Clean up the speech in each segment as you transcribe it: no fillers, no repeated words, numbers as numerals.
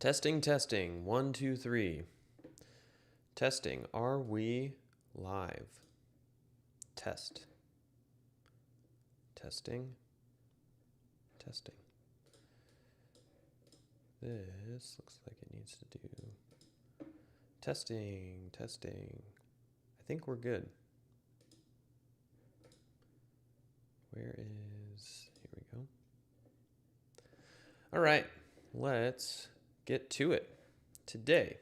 Testing, testing. 1, 2, 3. Testing. Are we live? Test. Testing. Testing. This looks like it needs to do testing, testing. I think we're good. Where is, here we go. All right, let's get to it. Today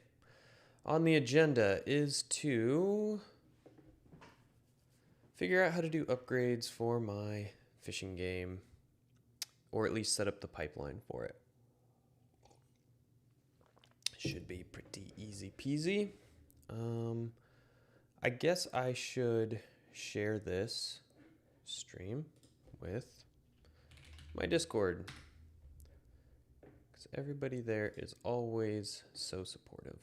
on the agenda is to figure out how to do upgrades for my fishing game, or at least set up the pipeline for it. Should be pretty easy peasy. I guess I should share this stream with my Discord, because everybody there is always so supportive.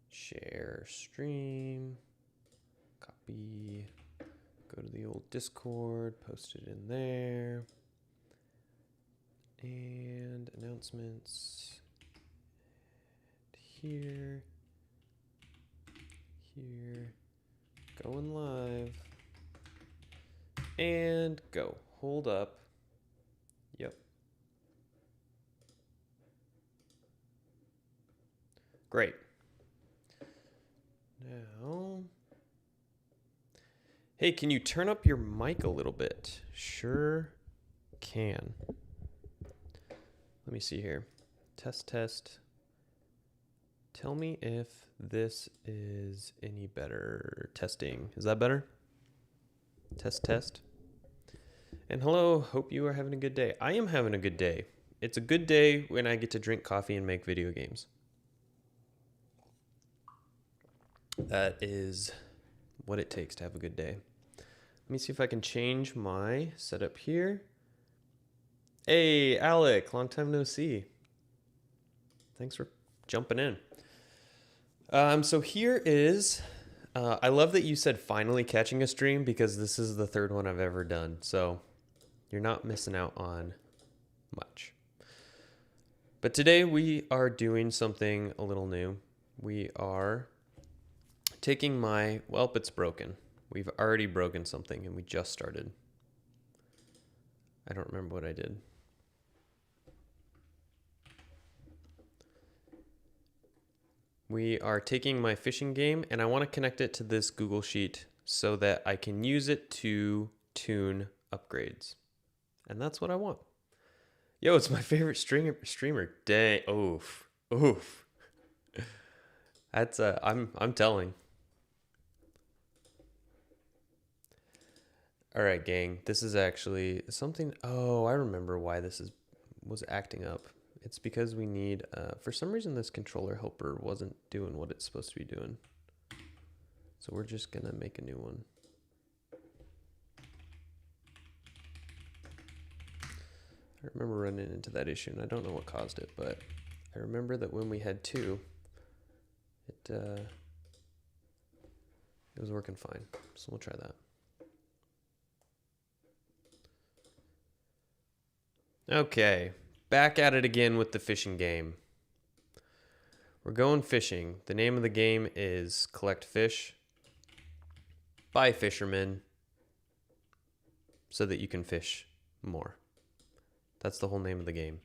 Share stream, copy, go to the old Discord, post it in there, and announcements. Here, going live, and go. Hold up. Yep. Great. Now, hey, can you turn up your mic a little bit? Sure can. Let me see here. Test, test. Tell me if this is any better. Testing. Is that better? Test, test. And hello, hope you are having a good day. I am having a good day. It's a good day when I get to drink coffee and make video games. That is what it takes to have a good day. Let me see if I can change my setup here. Hey, Alec, long time no see. Thanks for jumping in. So here is, I love that you said finally catching a stream, because this is the third one I've ever done. So you're not missing out on much. But today we are doing something a little new. We are taking my, well, it's broken. We've already broken something and we just started. I don't remember what I did. We are taking my fishing game and I want to connect it to this Google Sheet so that I can use it to tune upgrades. And that's what I want. Yo, it's my favorite streamer. Dang, oof. That's I'm telling. All right, gang. This is actually something. Oh, I remember why this was acting up. It's because we need, for some reason this controller helper wasn't doing what it's supposed to be doing. So we're just gonna make a new one. I remember running into that issue and I don't know what caused it, but I remember that when we had two, it was working fine. So we'll try that. Okay. Back at it again with the fishing game. We're going fishing. The name of the game is Collect Fish by Fishermen so that you can fish more. That's the whole name of the game.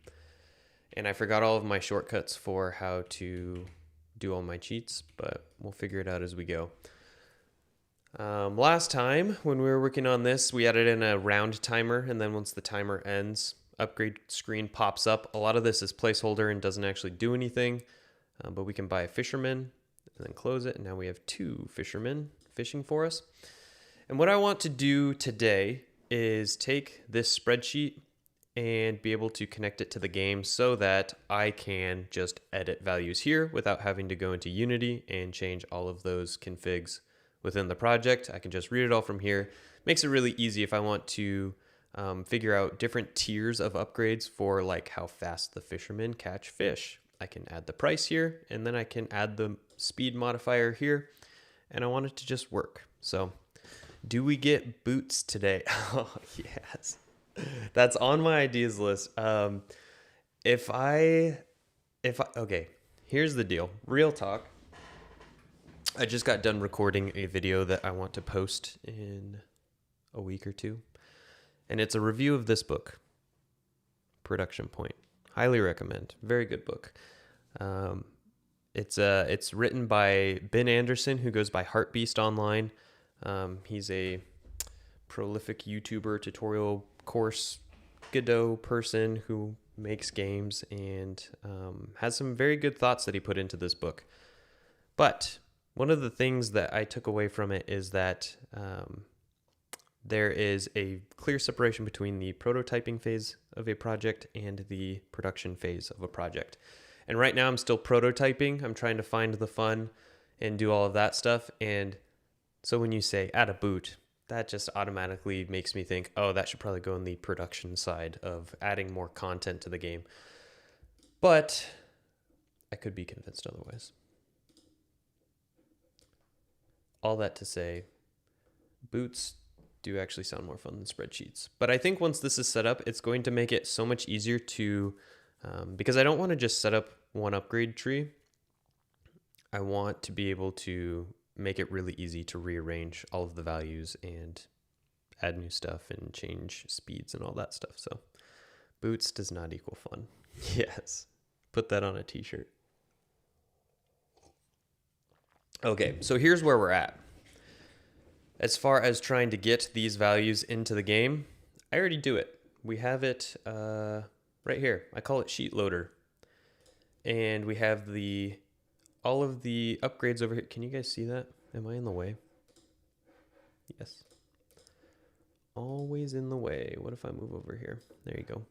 And I forgot all of my shortcuts for how to do all my cheats, but we'll figure it out as we go. Last time when we were working on this, we added in a round timer, and then once the timer ends, upgrade screen pops up. A lot of this is placeholder and doesn't actually do anything, but we can buy a fisherman and then close it. And now we have 2 fishermen fishing for us. And what I want to do today is take this spreadsheet and be able to connect it to the game so that I can just edit values here without having to go into Unity and change all of those configs within the project. I can just read it all from here. Makes it really easy if I want to figure out different tiers of upgrades for like how fast the fishermen catch fish. I can add the price here, and then I can add the speed modifier here, and I want it to just work. So do we get boots today? Oh, yes. That's on my ideas list. Okay, here's the deal. Real talk. I just got done recording a video that I want to post in a week or two. And it's a review of this book, Production Point. Highly recommend. Very good book. It's written by Ben Anderson, who goes by Heartbeast online. He's a prolific YouTuber, tutorial course Godot person who makes games and has some very good thoughts that he put into this book. But one of the things that I took away from it is that there is a clear separation between the prototyping phase of a project and the production phase of a project. And right now I'm still prototyping. I'm trying to find the fun and do all of that stuff. And so when you say add a boot, that just automatically makes me think, oh, that should probably go in the production side of adding more content to the game. But I could be convinced otherwise. All that to say, boots do actually sound more fun than spreadsheets. But I think once this is set up, it's going to make it so much easier to, because I don't want to just set up one upgrade tree. I want to be able to make it really easy to rearrange all of the values and add new stuff and change speeds and all that stuff. So boots does not equal fun. Yes. Put that on a t-shirt. Okay, so here's where we're at. As far as trying to get these values into the game, I already do it. We have it right here. I call it Sheet Loader. And we have all of the upgrades over here. Can you guys see that? Am I in the way? Yes. Always in the way. What if I move over here? There you go.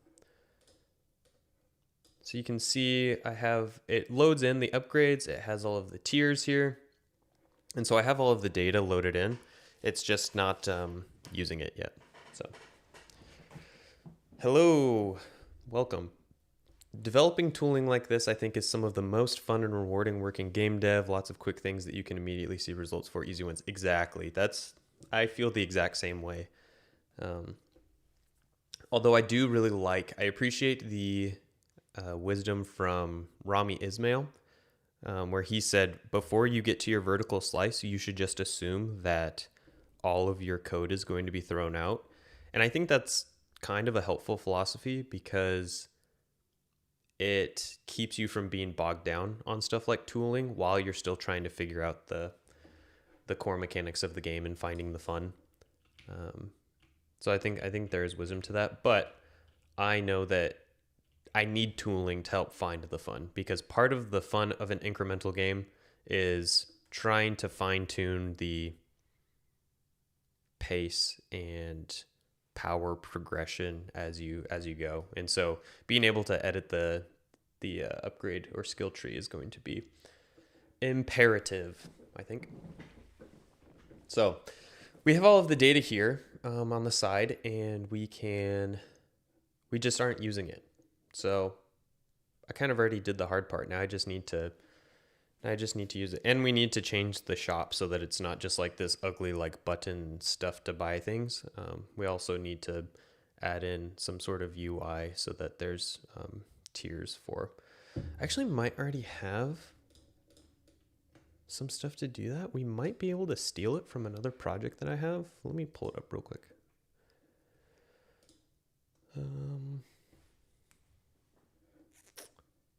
So you can see it loads in the upgrades. It has all of the tiers here. And so I have all of the data loaded in. It's just not using it yet. So, hello, welcome. Developing tooling like this, I think, is some of the most fun and rewarding work in game dev. Lots of quick things that you can immediately see results for, easy wins. Exactly. I feel the exact same way. Although I do really I appreciate the wisdom from Rami Ismail. Where he said, before you get to your vertical slice, you should just assume that all of your code is going to be thrown out. And I think that's kind of a helpful philosophy because it keeps you from being bogged down on stuff like tooling while you're still trying to figure out the core mechanics of the game and finding the fun. So I think there is wisdom to that, but I know that I need tooling to help find the fun, because part of the fun of an incremental game is trying to fine tune the pace and power progression as you go. And so being able to edit the upgrade or skill tree is going to be imperative, I think. So we have all of the data here on the side, and we just aren't using it. So I kind of already did the hard part. Now I just need to use it. And we need to change the shop so that it's not just like this ugly like button stuff to buy things. We also need to add in some sort of UI so that there's tiers for. I actually might already have some stuff to do that. We might be able to steal it from another project that I have. Let me pull it up real quick.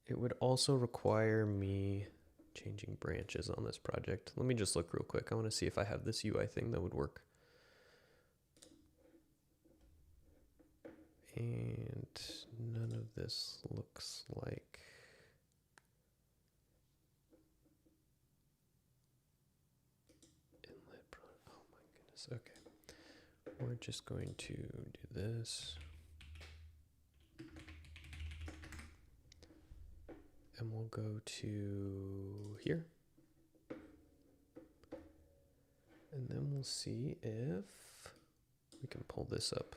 It would also require me changing branches on this project. Let me just look real quick. I want to see if I have this UI thing that would work. And none of this looks like... inlet. Oh my goodness. Okay. We're just going to do this. And we'll go to here. And then we'll see if we can pull this up.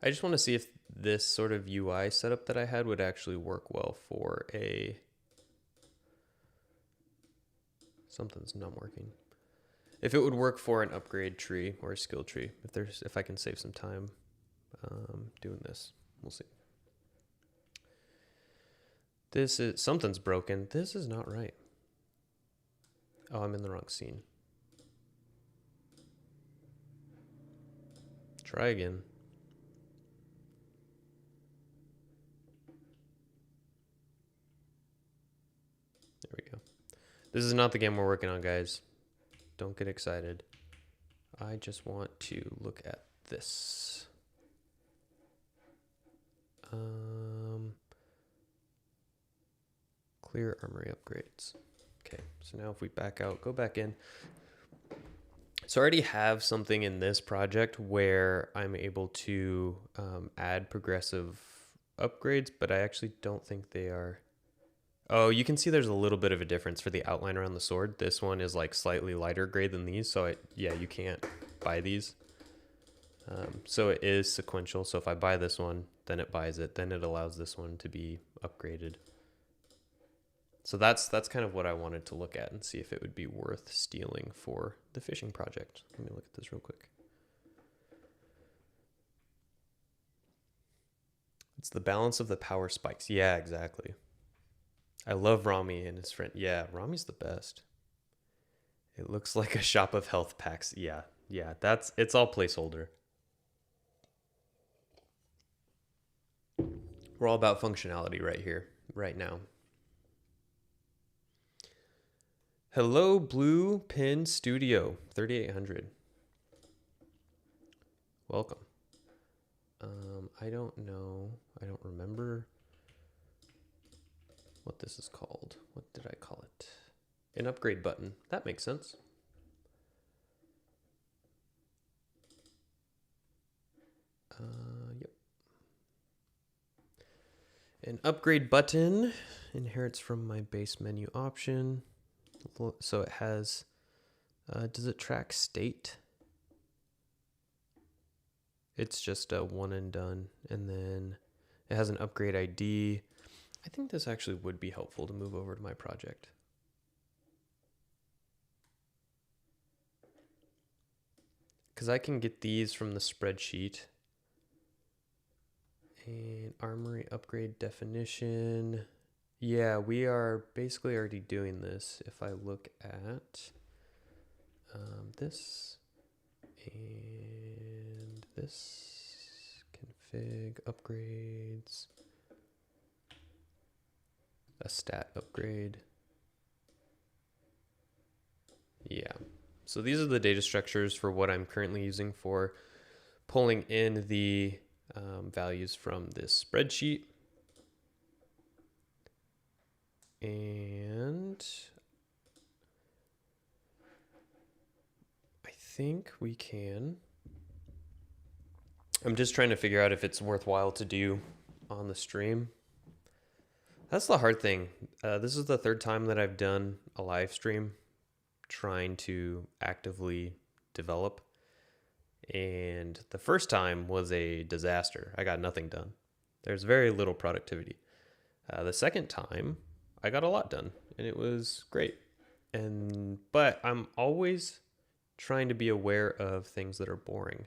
I just want to see if this sort of UI setup that I had would actually work well for something's not working. If it would work for an upgrade tree or a skill tree, if I can save some time doing this, we'll see. something's broken. This is not right. Oh, I'm in the wrong scene. Try again. There we go. This is not the game we're working on, guys. Don't get excited. I just want to look at this. Clear armory upgrades. Okay, so now if we back out, go back in. So I already have something in this project where I'm able to add progressive upgrades, but I actually don't think they are. Oh, you can see there's a little bit of a difference for the outline around the sword. This one is like slightly lighter gray than these, so yeah, you can't buy these. So it is sequential. So if I buy this one, then it buys it, then it allows this one to be upgraded. So that's kind of what I wanted to look at and see if it would be worth stealing for the fishing project. Let me look at this real quick. It's the balance of the power spikes. Yeah, exactly. I love Rami and his friend. Yeah, Rami's the best. It looks like a shop of health packs. Yeah, it's all placeholder. We're all about functionality right here, right now. Hello, Blue Pin Studio 3800. Welcome. I don't know. I don't remember what this is called. What did I call it? An upgrade button. That makes sense. Yep. An upgrade button inherits from my base menu option. So it has, does it track state? It's just a one and done. And then it has an upgrade ID. I think this actually would be helpful to move over to my project. Because I can get these from the spreadsheet. And armory upgrade definition. Yeah, we are basically already doing this. If I look at this and this, config upgrades, a stat upgrade. Yeah, so these are the data structures for what I'm currently using for pulling in the values from this spreadsheet. And I think we can. I'm just trying to figure out if it's worthwhile to do on the stream. That's the hard thing. This is the third time that I've done a live stream trying to actively develop. And the first time was a disaster. I got nothing done. There's very little productivity. The second time, I got a lot done and it was great. But I'm always trying to be aware of things that are boring.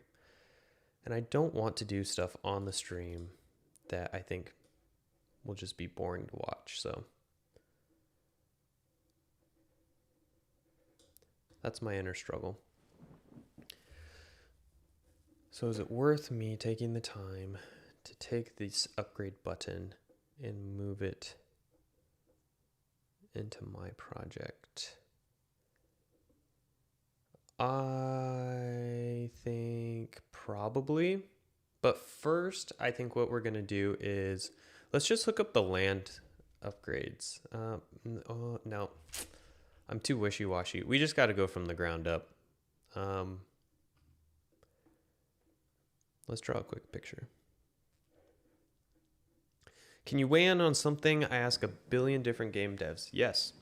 And I don't want to do stuff on the stream that I think will just be boring to watch. So that's my inner struggle. So is it worth me taking the time to take this upgrade button and move it into my project? I think probably, but first I think what we're gonna do is let's just hook up the land upgrades. Oh no, I'm too wishy-washy. We just got to go from the ground up. Let's draw a quick picture. Can you weigh in on something I ask a billion different game devs? Yes.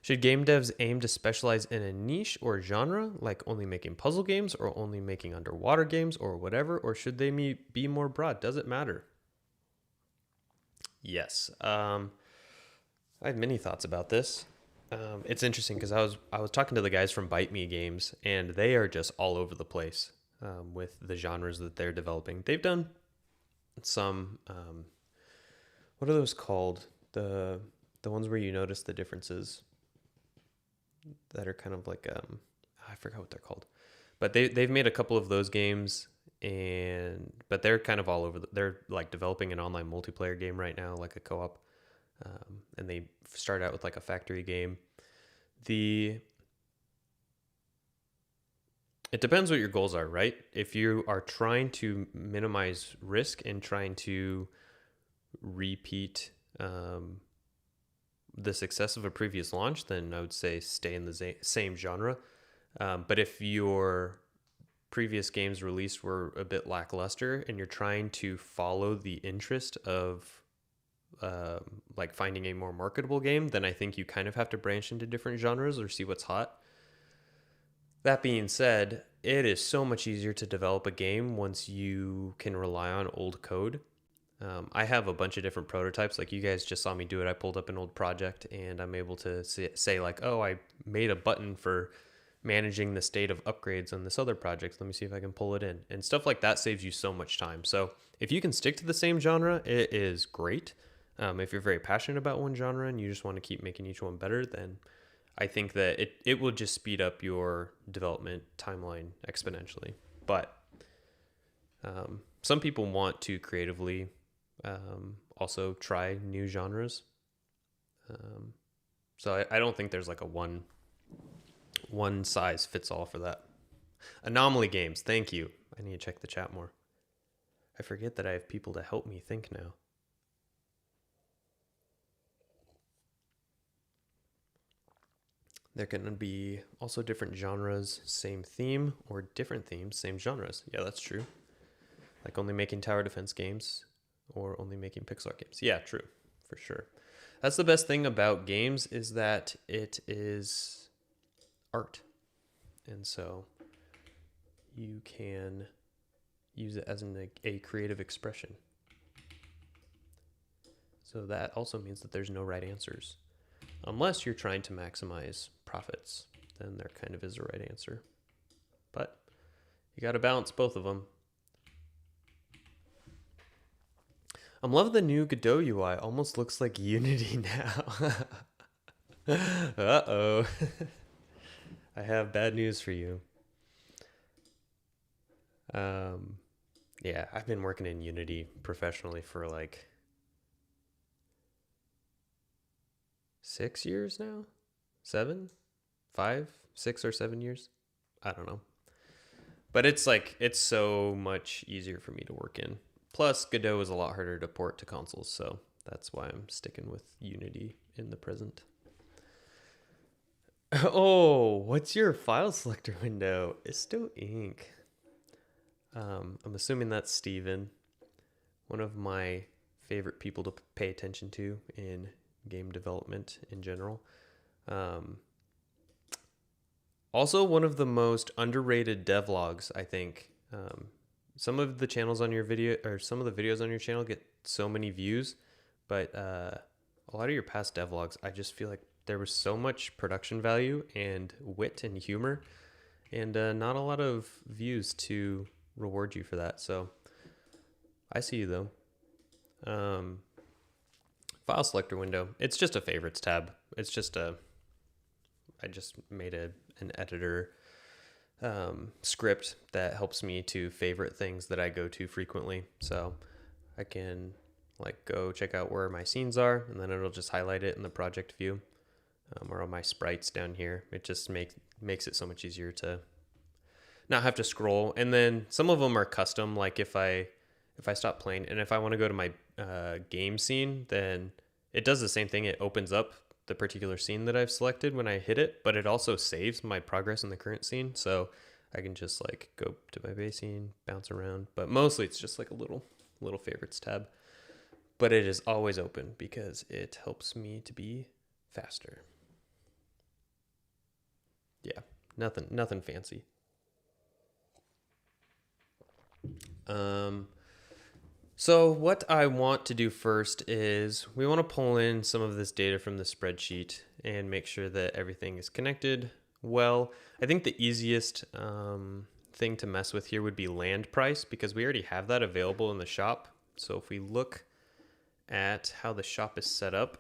Should game devs aim to specialize in a niche or genre, like only making puzzle games or only making underwater games or whatever, or should they be more broad? Does it matter? Yes. I have many thoughts about this. It's interesting because I was talking to the guys from Bite Me Games, and they are just all over the place with the genres that they're developing. They've done some, what are those called? The the ones where you notice the differences that are kind of like I forgot what they're called. But they've made a couple of those games, but they're kind of all over. They're like developing an online multiplayer game right now, like a co-op, and they start out with like a factory game. It depends what your goals are, right? If you are trying to minimize risk and trying to repeat the success of a previous launch, then I would say stay in the same genre. But if your previous games released were a bit lackluster and you're trying to follow the interest of like finding a more marketable game, then I think you kind of have to branch into different genres or see what's hot. That being said, it is so much easier to develop a game once you can rely on old code. I have a bunch of different prototypes. Like you guys just saw me do it. I pulled up an old project and I'm able to say like, oh, I made a button for managing the state of upgrades on this other project. Let me see if I can pull it in. And stuff like that saves you so much time. So if you can stick to the same genre, it is great. If you're very passionate about one genre and you just want to keep making each one better, then I think that it will just speed up your development timeline exponentially. But some people want to creatively also try new genres. So I don't think there's like a one size fits all for that. Anomaly Games, thank you. I need to check the chat more. I forget that I have people to help me think now. There can be also different genres, same theme, or different themes, same genres. Yeah, that's true. Like only making tower defense games or only making pixel art games. Yeah, true, for sure. That's the best thing about games is that it is art. And so you can use it as a creative expression. So that also means that there's no right answers. Unless you're trying to maximize profits, then there kind of is a right answer. But you got to balance both of them. I'm loving the new Godot UI. Almost looks like Unity now. Uh-oh. I have bad news for you. Yeah, I've been working in Unity professionally for like 6 years now? 7? 5? 6 or 7 years? I don't know. But it's so much easier for me to work in. Plus, Godot is a lot harder to port to consoles, so that's why I'm sticking with Unity in the present. Oh, what's your file selector window? Isto Inc. I'm assuming that's Steven, one of my favorite people to pay attention to in game development in general. Also, one of the most underrated devlogs, I think. Some of the channels on your video, or some of the videos on your channel get so many views, but a lot of your past devlogs, I just feel like there was so much production value and wit and humor, and not a lot of views to reward you for that. So I see you though. File selector window. It's just a favorites tab. It's just I just made an editor script that helps me to favorite things that I go to frequently. So I can like go check out where my scenes are, and then it'll just highlight it in the project view, or on my sprites down here. It just makes it so much easier to not have to scroll. And then some of them are custom. Like if I stop playing and if I want to go to my game scene, then it does the same thing. It opens up the particular scene that I've selected when I hit it, but it also saves my progress in the current scene. So I can just like go to my base scene, bounce around, but mostly it's just like a little favorites tab, but it is always open because it helps me to be faster. Yeah, nothing fancy. So what I want to do first is we want to pull in some of this data from the spreadsheet and make sure that everything is connected well. I think the easiest thing to mess with here would be land price, because we already have that available in the shop. So if we look at how the shop is set up,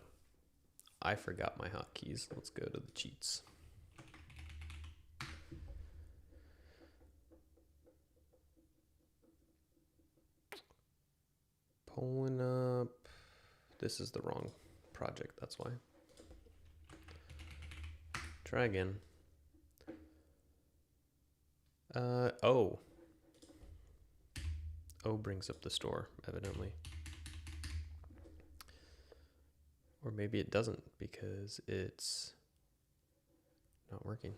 I forgot my hotkeys. Let's go to the cheats. Pulling up. This is the wrong project, that's why. Try again. O. O brings up the store, evidently. Or maybe it doesn't because it's not working.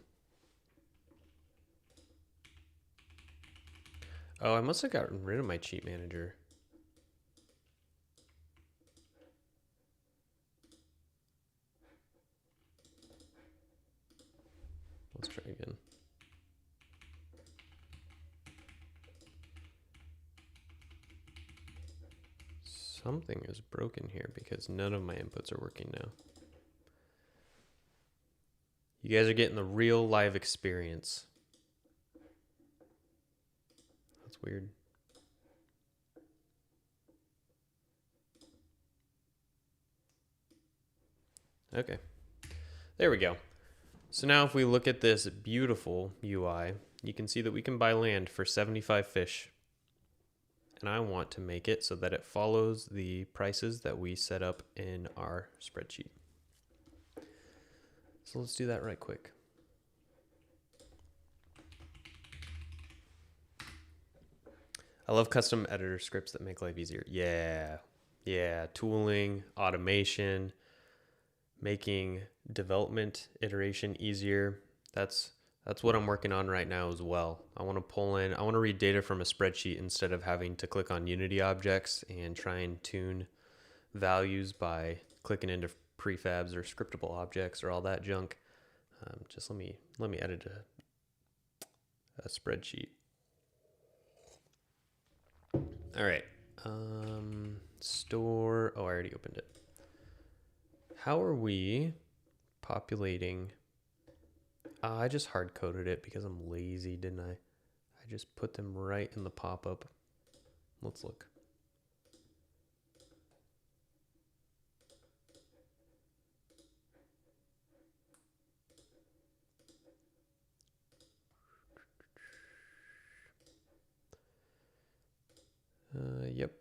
Oh, I must have gotten rid of my cheat manager. Let's try again. Something is broken here because none of my inputs are working now. You guys are getting the real live experience. That's weird. Okay, there we go. So now if we look at this beautiful UI, you can see that we can buy land for 75 fish. And I want to make it so that it follows the prices that we set up in our spreadsheet. So let's do that right quick. I love custom editor scripts that make life easier. Yeah, tooling, automation, making development iteration easier. That's what I'm working on right now as well. I want to read data from a spreadsheet instead of having to click on Unity objects and try and tune values by clicking into prefabs or scriptable objects or all that junk. Just let me edit a spreadsheet. All right. Store. Oh, I already opened it. How are we populating? I just hard coded it because I'm lazy, didn't I? I just put them right in the pop-up. Let's look. Yep.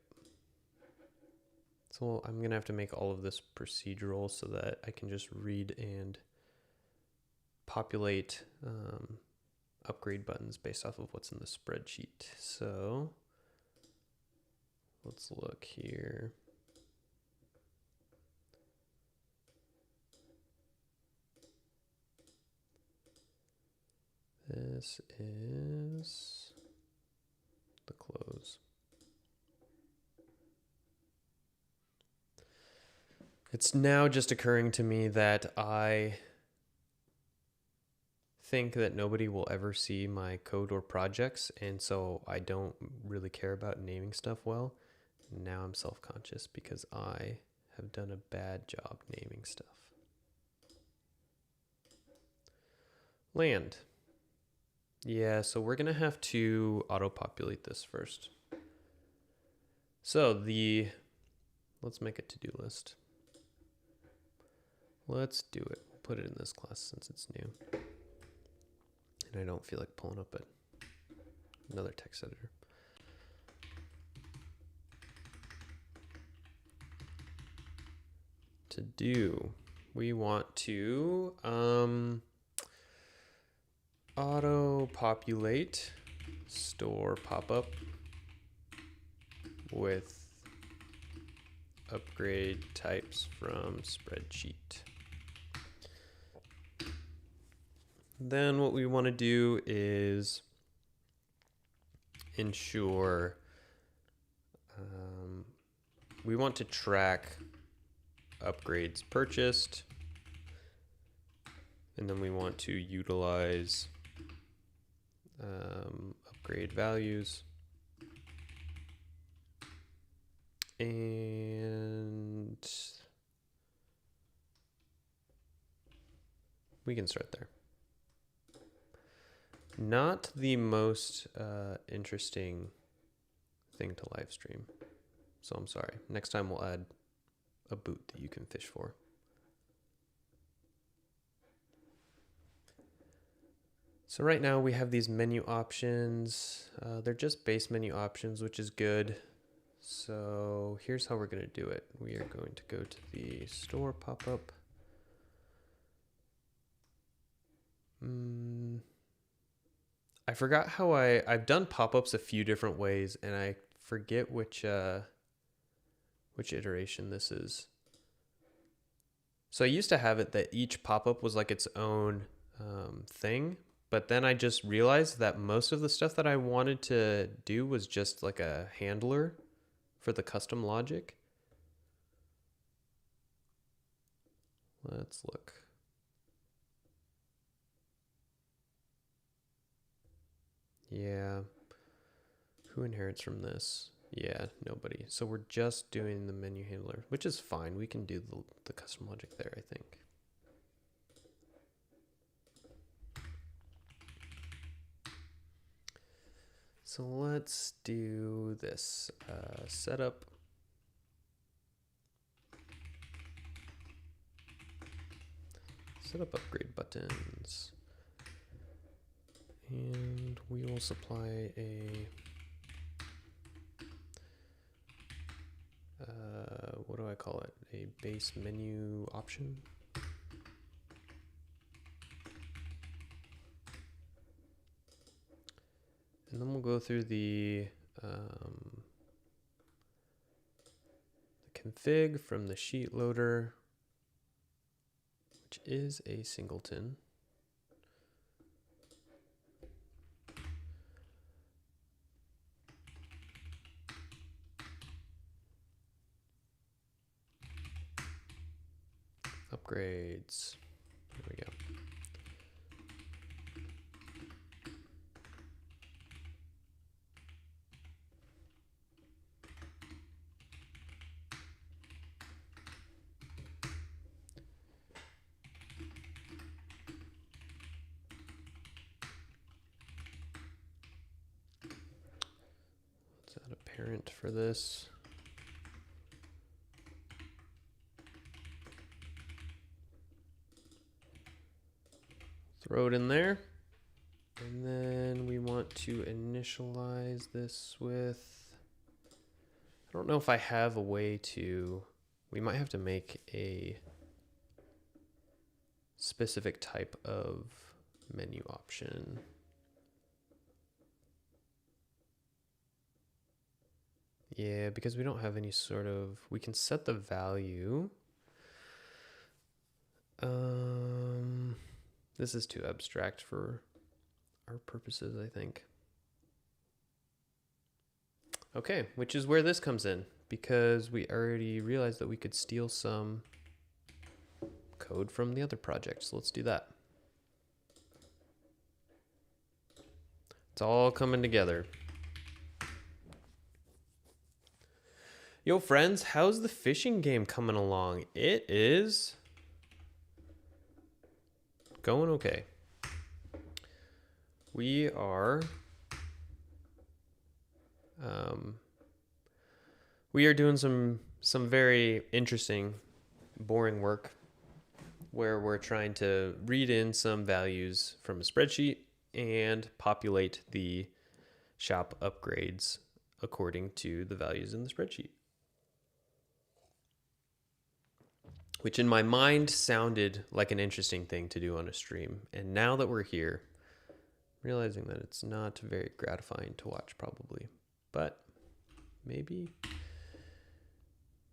So I'm gonna have to make all of this procedural so that I can just read and populate upgrade buttons based off of what's in the spreadsheet. So let's look here. This is the close. It's now just occurring to me that I think that nobody will ever see my code or projects, and so I don't really care about naming stuff well. Now I'm self-conscious because I have done a bad job naming stuff. Land. Yeah, so we're gonna have to auto-populate this first. So let's make a to-do list. Let's do it. We'll put it in this class since it's new. And I don't feel like pulling up another text editor. To do, we want to auto-populate store pop-up with upgrade types from spreadsheet. Then what we want to do is ensure we want to track upgrades purchased, and then we want to utilize upgrade values, and we can start there. Not the most interesting thing to live stream, so I'm sorry. Next time we'll add a boot that you can fish for. So right now we have these menu options. They're just base menu options, which is good. So here's how we're going to do it. We are going to go to the store pop-up. I forgot how I've done pop-ups a few different ways, and I forget which iteration this is. So I used to have it that each pop-up was like its own thing, but then I just realized that most of the stuff that I wanted to do was just like a handler for the custom logic. Let's look. Yeah. Who inherits from this? Yeah, nobody. So we're just doing the menu handler, which is fine. We can do the custom logic there, I think. So let's do this. Setup. Setup upgrade buttons. And we will supply a what do I call it? A base menu option. And then we'll go through the config from the sheet loader, which is a singleton. Upgrades. There we go. Let's add a parent for this. Throw it in there. And then we want to initialize this with, I don't know if I have a way to, we might have to make a specific type of menu option. Yeah, because we don't have any sort of, we can set the value. This is too abstract for our purposes, I think. Okay, which is where this comes in, because we already realized that we could steal some code from the other project. So let's do that. It's all coming together. Yo, friends, how's the fishing game coming along? It is going okay. We are doing some very interesting, boring work where we're trying to read in some values from a spreadsheet and populate the shop upgrades according to the values in the spreadsheet. Which in my mind sounded like an interesting thing to do on a stream. And now that we're here, realizing that it's not very gratifying to watch probably. But maybe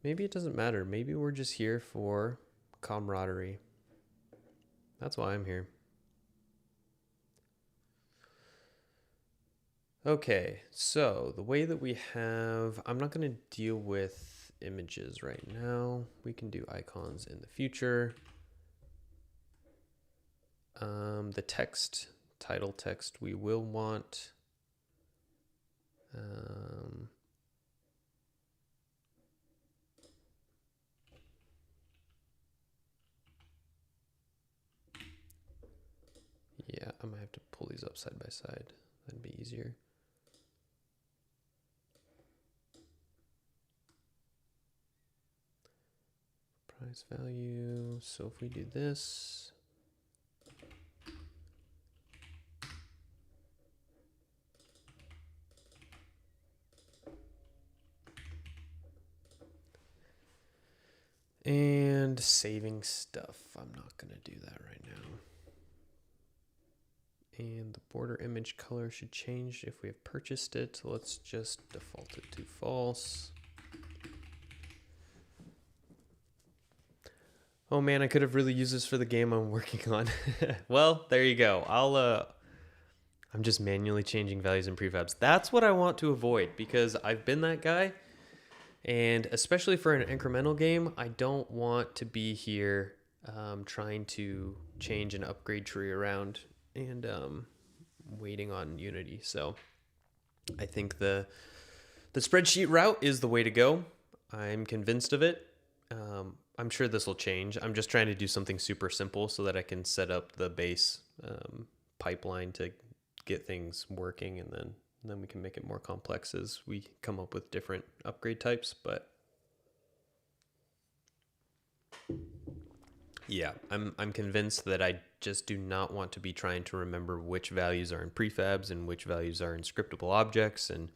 it doesn't matter. Maybe we're just here for camaraderie. That's why I'm here. Okay, so the way that we have, I'm not going to deal with images right now. We can do icons in the future. The text, title text, we will want yeah, I might have to pull these up side by side. That'd be easier. Price value. So if we do this, And saving stuff. I'm not going to do that right now. And the border image color should change if we have purchased it. Let's just default it to false. Oh man, I could have really used this for the game I'm working on. Well, there you go. I'm just manually changing values in prefabs. That's what I want to avoid because I've been that guy. And especially for an incremental game, I don't want to be here trying to change an upgrade tree around and waiting on Unity. So I think the spreadsheet route is the way to go. I'm convinced of it. I'm sure this will change. I'm just trying to do something super simple so that I can set up the base pipeline to get things working, and then we can make it more complex as we come up with different upgrade types. But yeah, I'm convinced that I just do not want to be trying to remember which values are in prefabs and which values are in scriptable objects and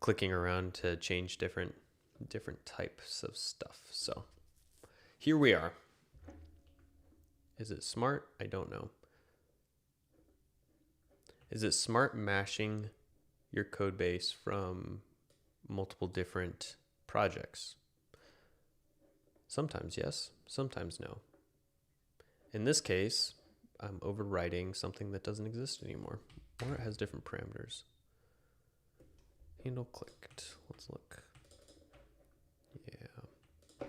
clicking around to change different types of stuff. So here we are. Is it smart? I don't know. Is it smart mashing your code base from multiple different projects? Sometimes yes, sometimes no. In this case, I'm overwriting something that doesn't exist anymore, or it has different parameters. Handle clicked. Let's look. Yeah.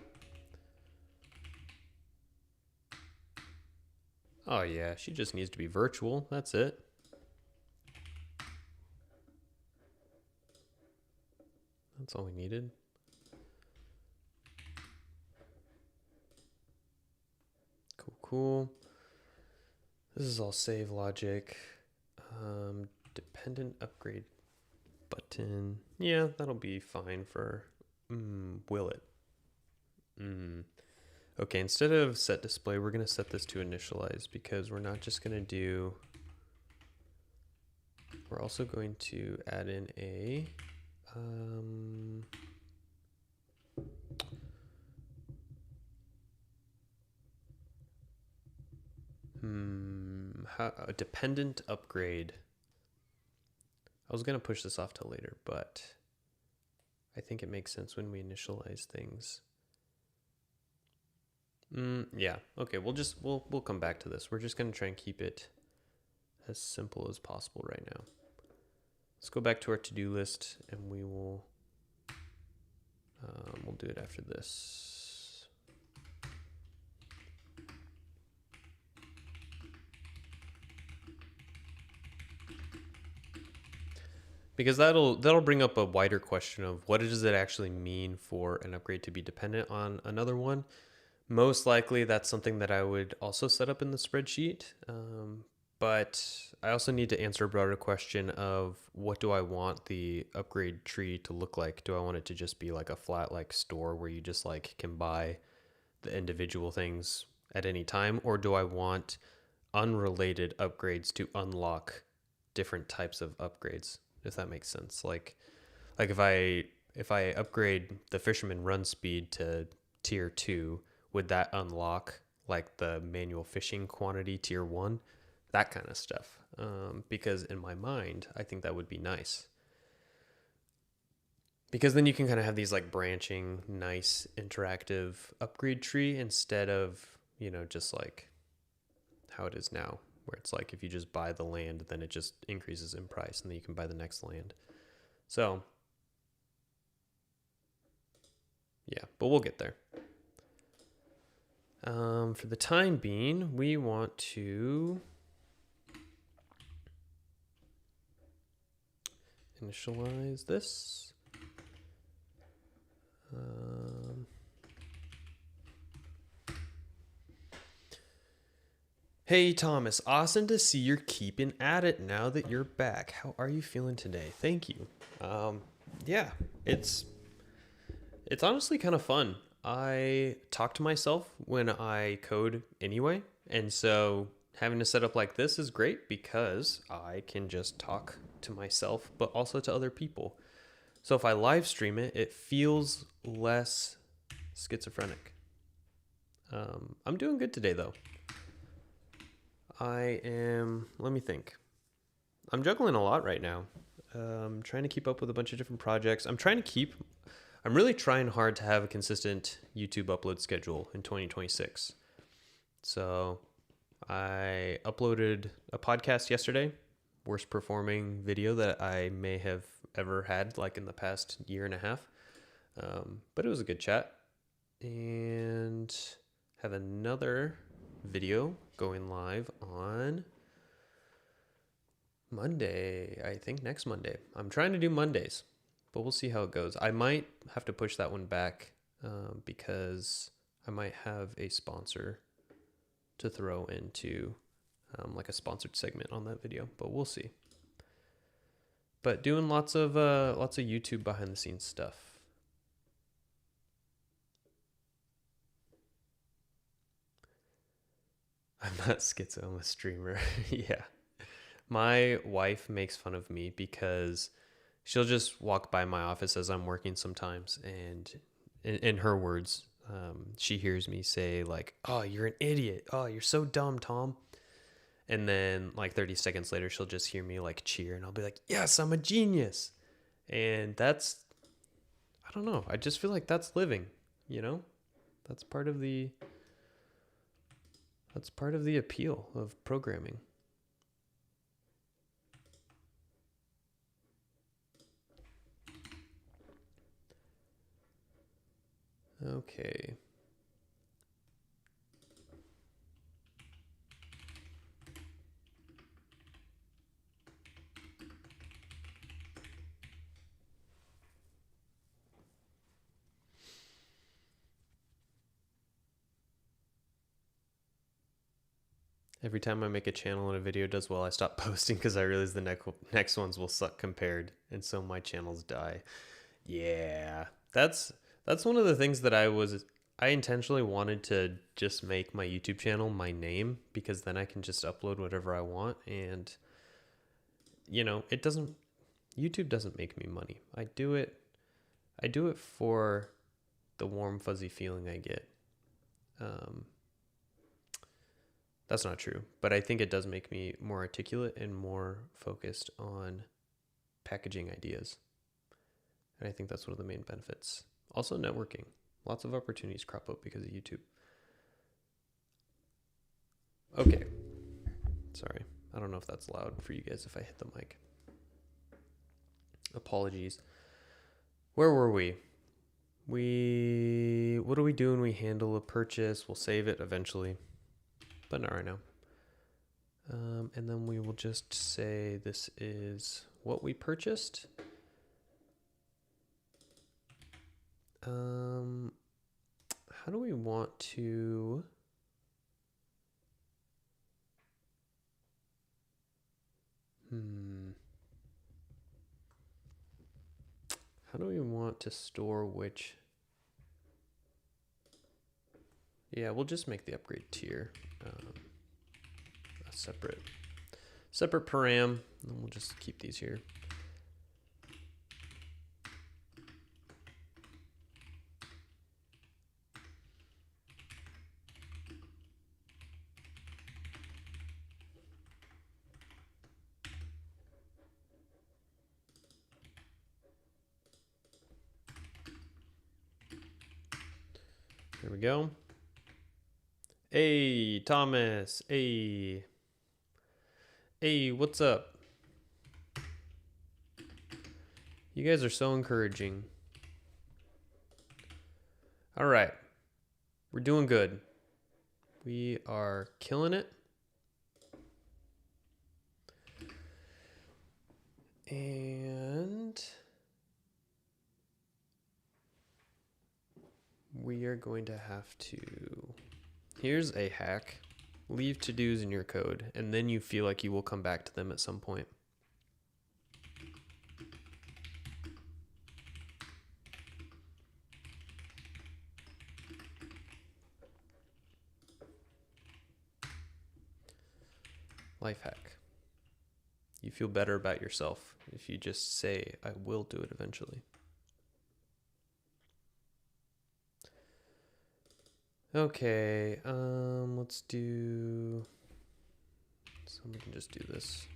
Oh yeah, she just needs to be virtual. That's it. That's all we needed. Cool. This is all save logic. Dependent upgrade button. Yeah, that'll be fine for will it? Okay, instead of set display, we're going to set this to initialize because we're not just going to do... We're also going to add in a... a dependent upgrade. I was going to push this off till later, but I think it makes sense when we initialize things. Yeah, okay, we'll come back to this. We're just going to try and keep it as simple as possible right now. Let's go back to our to-do list and we will we'll do it after this. Because that'll bring up a wider question of what does it actually mean for an upgrade to be dependent on another one. Most likely that's something that I would also set up in the spreadsheet. But I also need to answer a broader question of what do I want the upgrade tree to look like? Do I want it to just be like a flat like store where you just like can buy the individual things at any time? Or do I want unrelated upgrades to unlock different types of upgrades? If that makes sense. Like if I upgrade the fisherman run speed to tier 2, would that unlock like the manual fishing quantity tier 1? That kind of stuff. Because in my mind, I think that would be nice. Because then you can kind of have these like branching, nice, interactive upgrade tree instead of, you know, just like how it is now, where it's like if you just buy the land, then it just increases in price and then you can buy the next land. So, yeah, but we'll get there. For the time being, we want to initialize this. Hey Thomas, awesome to see you're keeping at it now that you're back. How are you feeling today? Thank you. Yeah, it's honestly kind of fun. I talk to myself when I code anyway, and so having a setup like this is great because I can just talk to myself, but also to other people. So if I live stream it, it feels less schizophrenic. I'm doing good today, though. Let me think. I'm juggling a lot right now. Trying to keep up with a bunch of different projects. I'm really trying hard to have a consistent YouTube upload schedule in 2026. So I uploaded a podcast yesterday, worst performing video that I may have ever had, like in the past year and a half. But it was a good chat. And have another video going live on Monday, I think next Monday. I'm trying to do Mondays, but we'll see how it goes. I might have to push that one back because I might have a sponsor to throw into like a sponsored segment on that video, but we'll see. But doing lots of YouTube behind the scenes stuff. I'm not schizo, I'm a streamer. Yeah. My wife makes fun of me because she'll just walk by my office as I'm working sometimes, and in her words, she hears me say like, "Oh, you're an idiot. Oh, you're so dumb, Tom." And then like 30 seconds later, she'll just hear me like cheer, and I'll be like, "Yes, I'm a genius." And I don't know. I just feel like that's living, you know? That's part of the appeal of programming. Okay. Every time I make a channel and a video does well, I stop posting because I realize the next ones will suck compared, and so my channels die. Yeah, that's one of the things that I intentionally wanted to just make my YouTube channel my name, because then I can just upload whatever I want, and YouTube doesn't make me money. I do it for the warm fuzzy feeling I get. That's not true, but I think it does make me more articulate and more focused on packaging ideas. And I think that's one of the main benefits. Also, networking. Lots of opportunities crop up because of YouTube. Okay. Sorry. I don't know if that's loud for you guys if I hit the mic. Apologies. Where were we? What do we do when we handle a purchase? We'll save it eventually, but not right now. And then we will just say this is what we purchased. How do we want to... How do we want to store which... Yeah, we'll just make the upgrade tier a separate param, and we'll just keep these here. There we go. Hey, Thomas. Hey, what's up? You guys are so encouraging. All right. We're doing good. We are killing it. And we are going to have to... Here's a hack. Leave to-dos in your code, and then you feel like you will come back to them at some point. Life hack. You feel better about yourself if you just say, I will do it eventually. Okay, let's do, so we can just do this.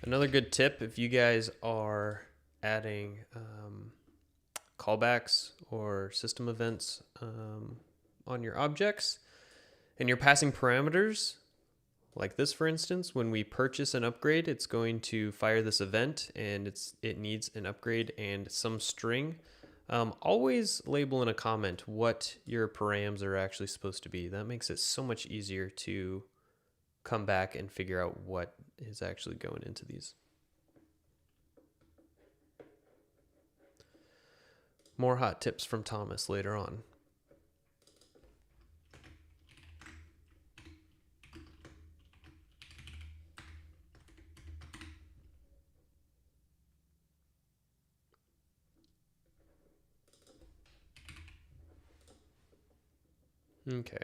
Another good tip, if you guys are adding callbacks or system events on your objects and you're passing parameters, like this for instance, when we purchase an upgrade, it's going to fire this event and it needs an upgrade and some string. Always label in a comment what your params are actually supposed to be. That makes it so much easier to come back and figure out what is actually going into these. More hot tips from Thomas later on. Okay.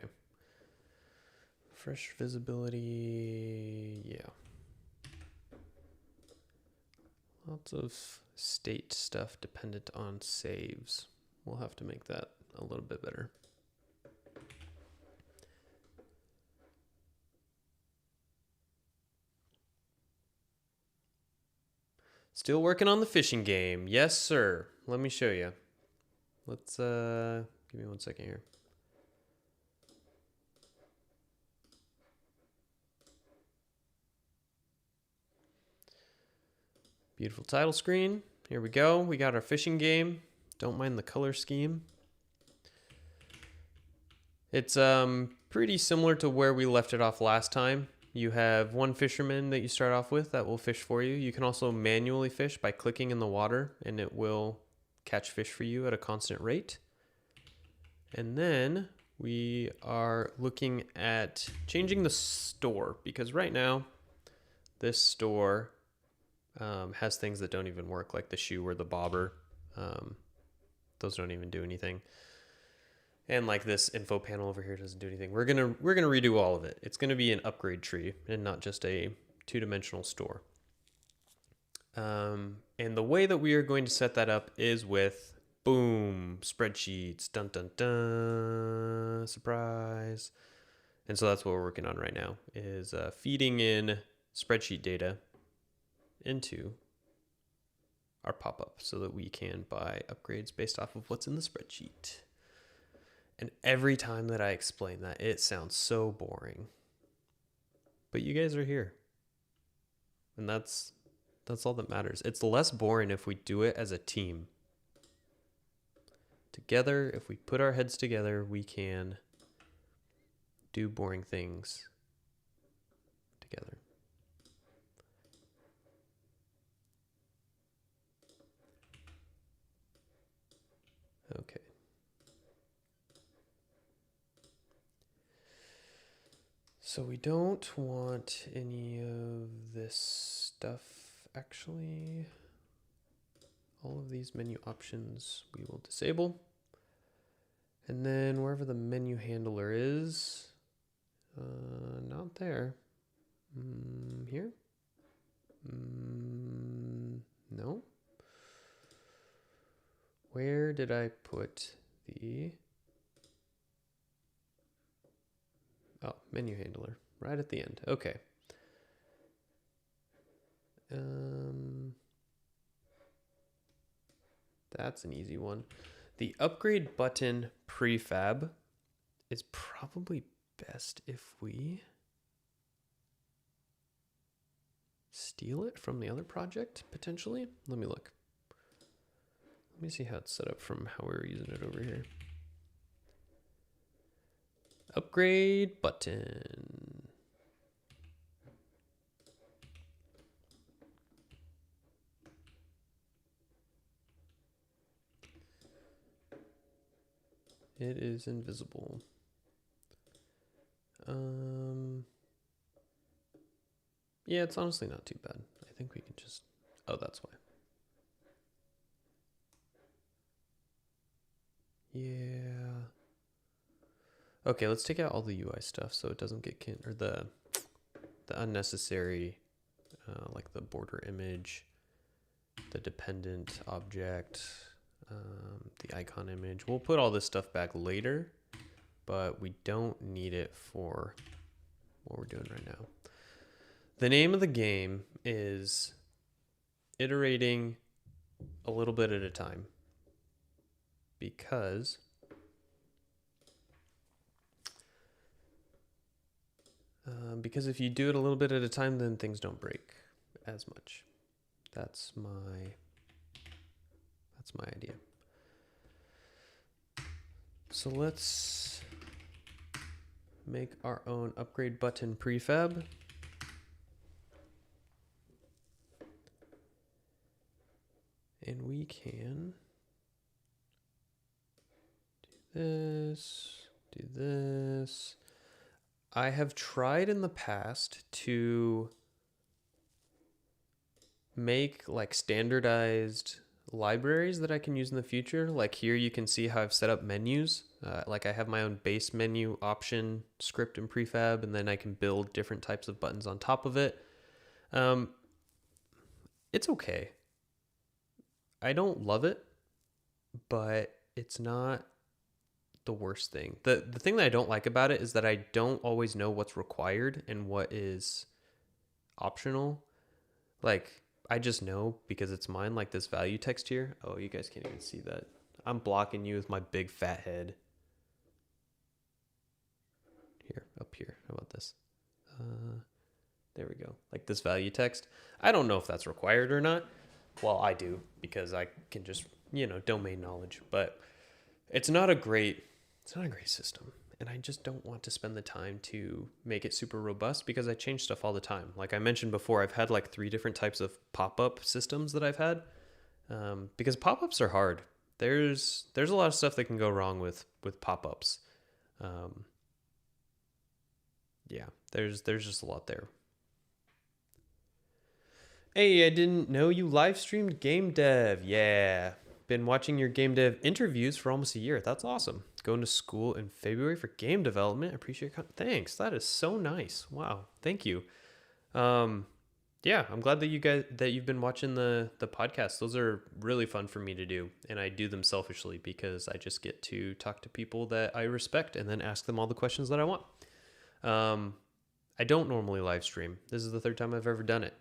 Fresh visibility, yeah. Lots of state stuff dependent on saves. We'll have to make that a little bit better. Still working on the fishing game. Yes, sir. Let me show you. Let's, give me 1 second here. Beautiful title screen. Here we go. We got our fishing game. Don't mind the color scheme. It's pretty similar to where we left it off last time. You have one fisherman that you start off with that will fish for you. You can also manually fish by clicking in the water and it will catch fish for you at a constant rate. And then we are looking at changing the store because right now this store has things that don't even work, like the shoe or the bobber. Those don't even do anything. And like this info panel over here doesn't do anything. We're gonna redo all of it. It's gonna be an upgrade tree and not just a two-dimensional store. And the way that we are going to set that up is with boom, spreadsheets, dun dun dun, surprise. And so that's what we're working on right now is feeding in spreadsheet data into our pop-up so that we can buy upgrades based off of what's in the spreadsheet. And every time that I explain that, it sounds so boring. But you guys are here. And that's all that matters. It's less boring if we do it as a team. Together, if we put our heads together, we can do boring things together. Okay. So we don't want any of this stuff, actually. All of these menu options we will disable. And then wherever the menu handler is, not there. Here? No. Where did I put the... Oh, menu handler, right at the end. Okay. That's an easy one. The upgrade button prefab is probably best if we steal it from the other project, potentially. Let me look. Let me see how it's set up from how we were using it over here. Upgrade button. It is invisible. Yeah, it's honestly not too bad. I think we can just, oh, that's why. Yeah. Okay, let's take out all the UI stuff so it doesn't get or the unnecessary, like the border image the dependent object, the icon image. We'll put all this stuff back later, but we don't need it for what we're doing right now. The name of the game is iterating a little bit at a time, because if you do it a little bit at a time, then things don't break as much. That's my idea. So let's make our own upgrade button prefab. And we can do this. I have tried in the past to make like standardized libraries that I can use in the future. Like here you can see how I've set up menus. Like I have my own base menu option script in prefab, and then I can build different types of buttons on top of it. It's okay. I don't love it, but it's not the worst thing. The thing that I don't like about it is that I don't always know what's required and what is optional. Like I just know because it's mine, like this value text here. Oh, you guys can't even see that. I'm blocking you with my big fat head. Here, up here. How about this? There we go. Like this value text. I don't know if that's required or not. Well, I do because I can just, domain knowledge, but it's not a great system. And I just don't want to spend the time to make it super robust because I change stuff all the time. Like I mentioned before, I've had like 3 different types of pop-up systems that I've had, because pop-ups are hard. There's a lot of stuff that can go wrong with pop-ups. Yeah, there's just a lot there. Hey, I didn't know you live streamed game dev. Yeah. Been watching your game dev interviews for almost a year. That's awesome. Going to school in February for game development. I appreciate your thanks. That is so nice. Wow. Thank you. Yeah, I'm glad that you've been watching the podcast. Those are really fun for me to do, and I do them selfishly because I just get to talk to people that I respect and then ask them all the questions that I want. I don't normally live stream. This is the 3rd time I've ever done it.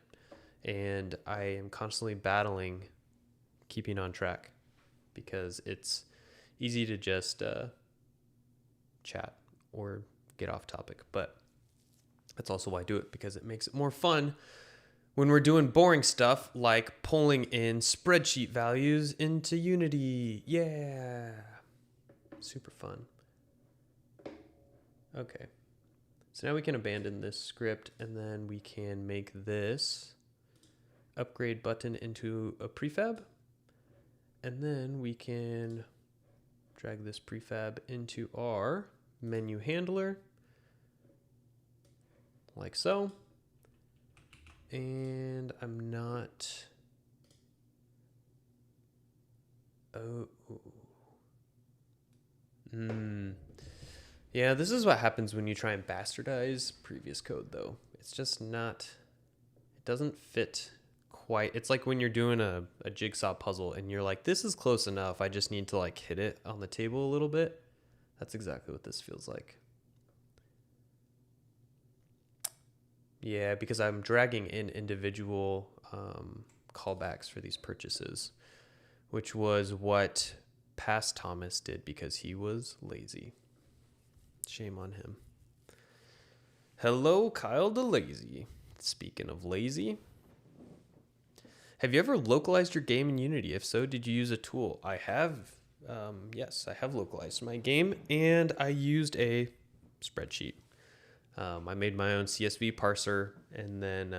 And I am constantly battling keeping on track because it's easy to just chat or get off topic. But that's also why I do it, because it makes it more fun when we're doing boring stuff like pulling in spreadsheet values into Unity. Yeah. Super fun. Okay. So now we can abandon this script and then we can make this upgrade button into a prefab, and then we can drag this prefab into our menu handler like so. And I'm not yeah, this is what happens when you try and bastardize previous code though. It's just not, it doesn't fit quite. It's like when you're doing a jigsaw puzzle and you're like, this is close enough, I just need to like hit it on the table a little bit. That's exactly what this feels like. Yeah, because I'm dragging in individual callbacks for these purchases, which was what past Thomas did because he was lazy. Shame on him. Hello, Kyle DeLazy. Speaking of lazy, have you ever localized your game in Unity? If so, did you use a tool? I have. Yes, I have localized my game, and I used a spreadsheet. I made my own CSV parser, and then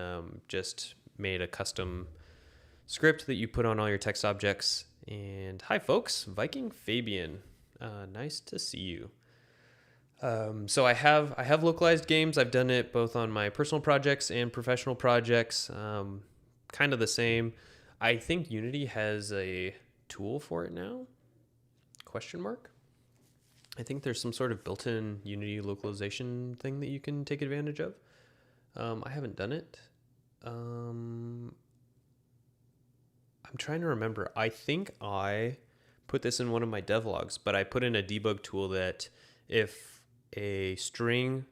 just made a custom script that you put on all your text objects. And hi, folks, Viking Fabian. Nice to see you. So I have localized games. I've done it both on my personal projects and professional projects. Kind of the same. I think Unity has a tool for it now? Question mark? I think there's some sort of built-in Unity localization thing that you can take advantage of. I haven't done it. I'm I'm trying to remember. I think I put this in one of my devlogs, but I put in a debug tool that if a string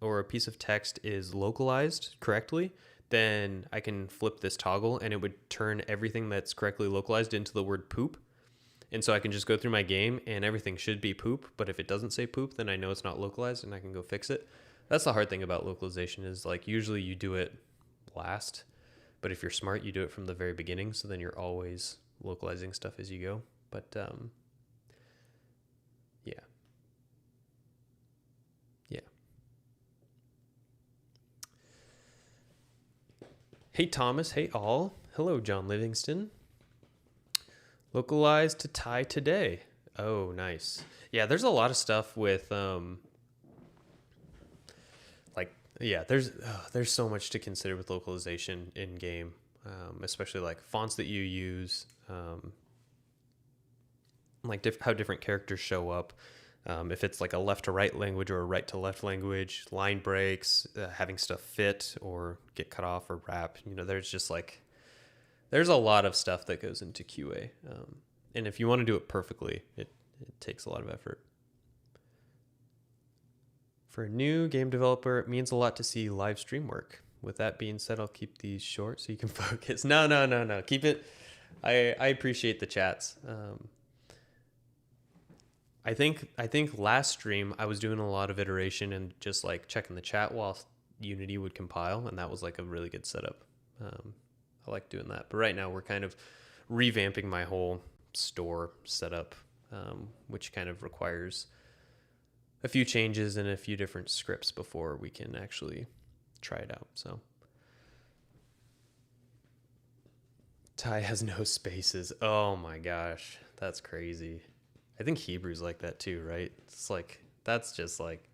or a piece of text is localized correctly, then I can flip this toggle and it would turn everything that's correctly localized into the word poop. And so I can just go through my game and everything should be poop. But if it doesn't say poop, then I know it's not localized and I can go fix it. That's the hard thing about localization is like usually you do it last. But if you're smart, you do it from the very beginning. So then you're always localizing stuff as you go. But yeah. Yeah. Hey, Thomas. Hey, all. Hello, John Livingston. Localized to Thai today. Oh, nice. Yeah, there's a lot of stuff with there's so much to consider with localization in game, especially like fonts that you use, like how different characters show up. If it's like a left to right language or a right to left language, line breaks, having stuff fit or get cut off or wrap. There's a lot of stuff that goes into QA. And if you want to do it perfectly, it takes a lot of effort. For a new game developer, it means a lot to see live stream work. With that being said, I'll keep these short so you can focus. No. Keep it. I appreciate the chats. I think last stream I was doing a lot of iteration and just like checking the chat while Unity would compile, and that was like a really good setup. I like doing that. But right now we're kind of revamping my whole store setup, which kind of requires a few changes and a few different scripts before we can actually try it out. So Thai has no spaces. Oh my gosh, that's crazy. I think Hebrew's like that too, right? It's like, that's just like,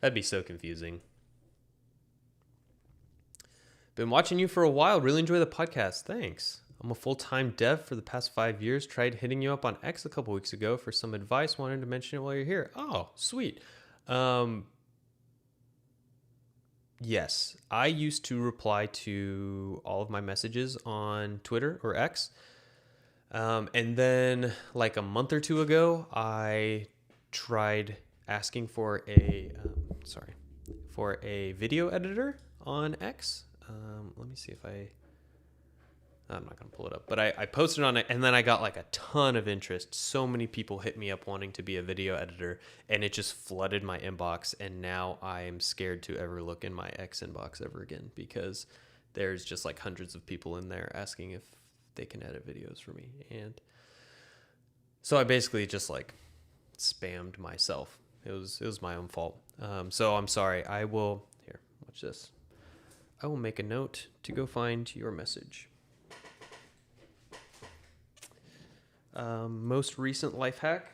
that'd be so confusing. Been watching you for a while. Really enjoy the podcast. Thanks. I'm a full-time dev for the past 5 years. Tried hitting you up on X a couple weeks ago for some advice. Wanted to mention it while you're here. Oh, sweet. Yes, I used to reply to all of my messages on Twitter or X. And then like a month or two ago, I tried asking for a video editor on X. Let me see if I'm not going to pull it up, but I posted on it and then I got like a ton of interest. So many people hit me up wanting to be a video editor and it just flooded my inbox. And now I'm scared to ever look in my X inbox ever again because there's just like hundreds of people in there asking if they can edit videos for me. And so I basically just like spammed myself. It was my own fault. So I'm sorry. Here, watch this. I will make a note to go find your message. Most recent life hack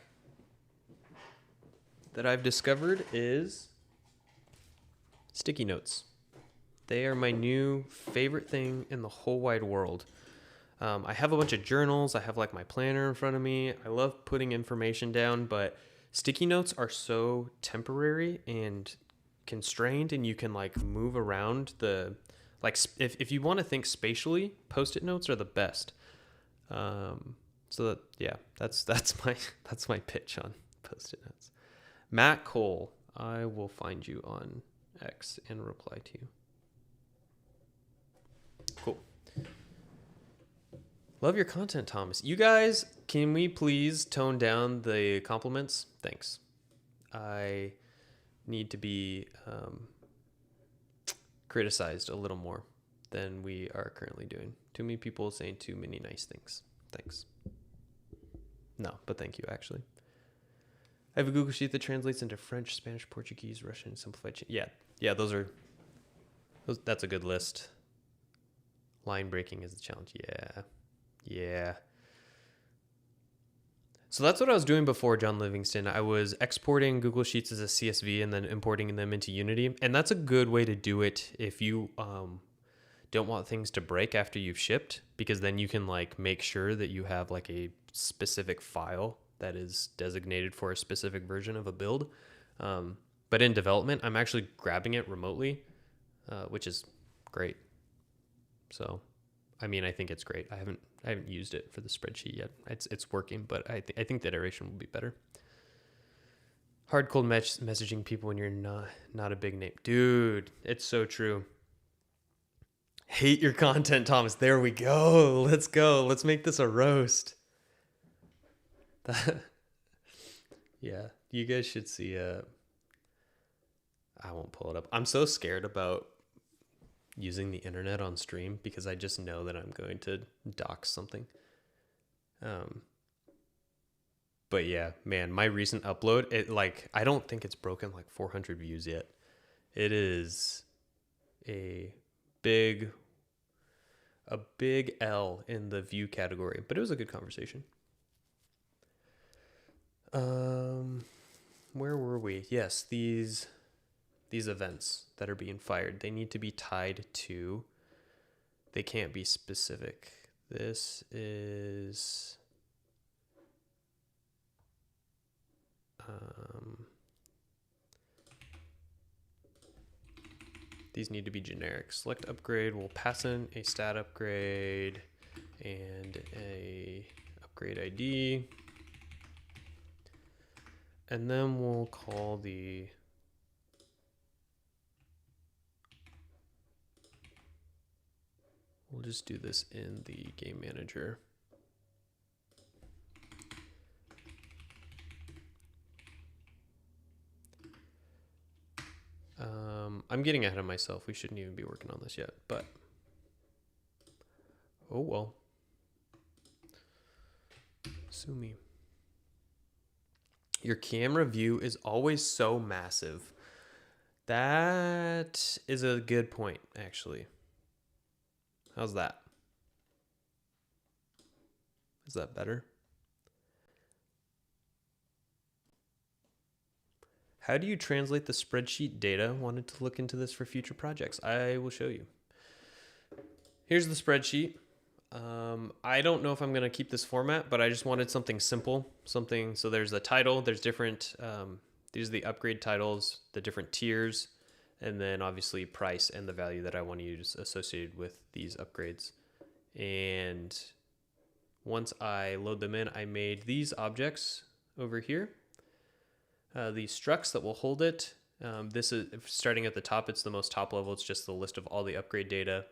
that I've discovered is sticky notes. They are my new favorite thing in the whole wide world. I have a bunch of journals. I have like my planner in front of me. I love putting information down, but sticky notes are so temporary and constrained, and you can like move around if you want to think spatially, Post-it notes are the best. That's my pitch on Post-it notes. Matt Cole, I will find you on X and reply to you. Cool. Love your content, Thomas. You guys, can we please tone down the compliments? Thanks. I need to be criticized a little more than we are currently doing. Too many people saying too many nice things. Thanks. No, but thank you, actually. I have a Google Sheet that translates into French, Spanish, Portuguese, Russian, simplified. Yeah, that's a good list. Line breaking is the challenge. Yeah. So that's what I was doing before John Livingston. I was exporting Google Sheets as a CSV and then importing them into Unity. And that's a good way to do it if you don't want things to break after you've shipped, because then you can like make sure that you have like a specific file that is designated for a specific version of a build. But in development, I'm actually grabbing it remotely, which is great. So I mean, I think it's great. I haven't used it for the spreadsheet yet. It's working, but I think the iteration will be better. Hard cold messaging people when you're not a big name, dude. It's so true. Hate your content, Thomas. There we go. Let's go. Let's make this a roast. Yeah, you guys should see. I won't pull it up. I'm so scared about using the internet on stream because I just know that I'm going to dox something. But yeah, man, my recent upload, I don't think it's broken like 400 views yet. It is a big L in the view category, but it was a good conversation. Where were we? Yes, these events that are being fired, they need to be tied to, they can't be specific. This is these need to be generic. Select upgrade will pass in a stat upgrade and a upgrade ID. And then we'll call we'll just do this in the game manager. I'm getting ahead of myself. We shouldn't even be working on this yet, but oh well. Sue me. Your camera view is always so massive. That is a good point, actually. How's that? Is that better? How do you translate the spreadsheet data? Wanted to look into this for future projects. I will show you. Here's the spreadsheet. I don't know if I'm going to keep this format, but I just wanted something simple. So there's a title, there's different, these are the upgrade titles, the different tiers, and then obviously price and the value that I want to use associated with these upgrades. And once I load them in, I made these objects over here. These structs that will hold it. This is starting at the top. It's the most top level. It's just the list of all the upgrade data,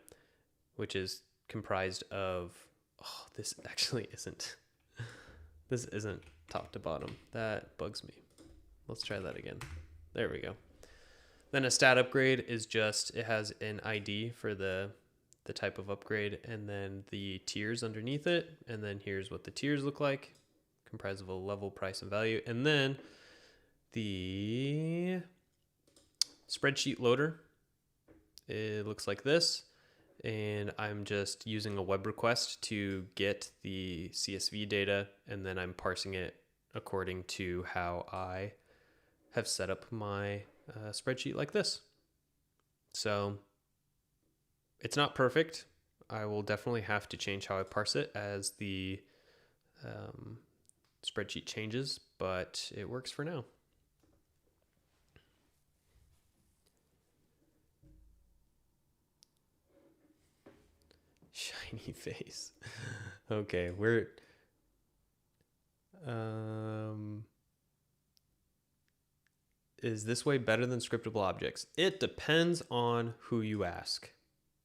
which is comprised of, this actually isn't, this isn't top to bottom. That bugs me. Let's try that again. There we go. Then a stat upgrade is just, it has an ID for the type of upgrade, and then the tiers underneath it. And then here's what the tiers look like, comprised of a level, price, and value. And then the spreadsheet loader, it looks like this. And I'm just using a web request to get the CSV data, and then I'm parsing it according to how I have set up my spreadsheet like this. So it's not perfect. I will definitely have to change how I parse it as the spreadsheet changes, but it works for now. Shiny face. Okay, we're is this way better than scriptable objects? It depends on who you ask.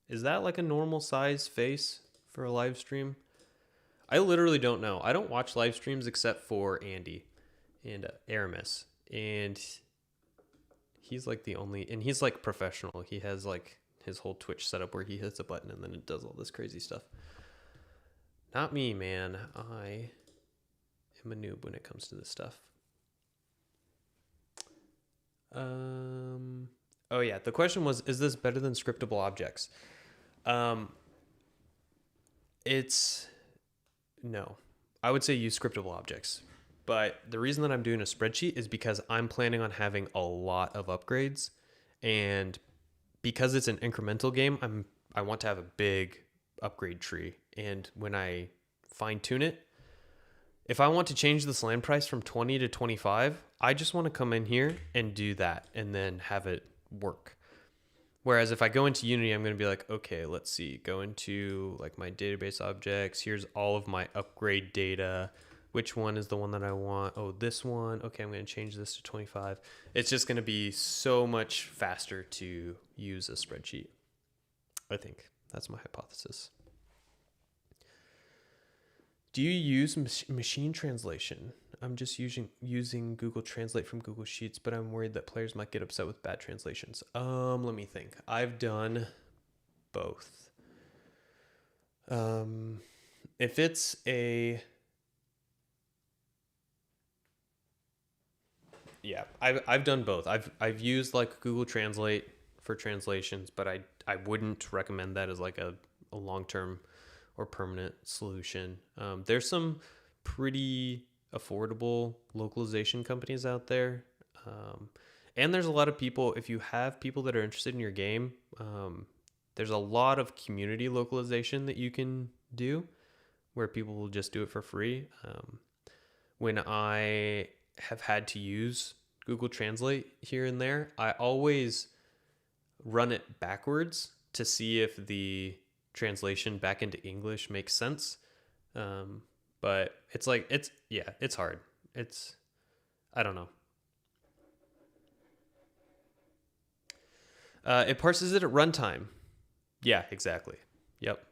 Is that like a normal size face for a live stream? I literally don't know. I don't watch live streams except for Andy and Aramis, and he's like the only, and he's like professional. He has like his whole Twitch setup where he hits a button and then it does all this crazy stuff. Not me, man. I am a noob when it comes to this stuff. Oh yeah, the question was, is this better than scriptable objects? It's no. I would say use scriptable objects. But the reason that I'm doing a spreadsheet is because I'm planning on having a lot of upgrades, and because it's an incremental game, I want to have a big upgrade tree. And when I fine tune it, if I want to change this land price from 20 to 25, I just want to come in here and do that and then have it work. Whereas if I go into Unity, I'm going to be like, okay, let's see, go into like my database objects. Here's all of my upgrade data. Which one is the one that I want? Oh, this one. Okay, I'm going to change this to 25. It's just going to be so much faster to use a spreadsheet. I think that's my hypothesis. Do you use machine translation? I'm just using Google Translate from Google Sheets, but I'm worried that players might get upset with bad translations. Let me think. I've done both. If it's I've done both. I've used like Google Translate for translations, but I wouldn't recommend that as like a long-term or permanent solution. There's some pretty affordable localization companies out there. And there's a lot of people, if you have people that are interested in your game, there's a lot of community localization that you can do where people will just do it for free. When I have had to use Google Translate here and there, I always run it backwards to see if the translation back into English makes sense. But it's like, it's hard. I don't know. It parses it at runtime. Yeah, exactly. Yep.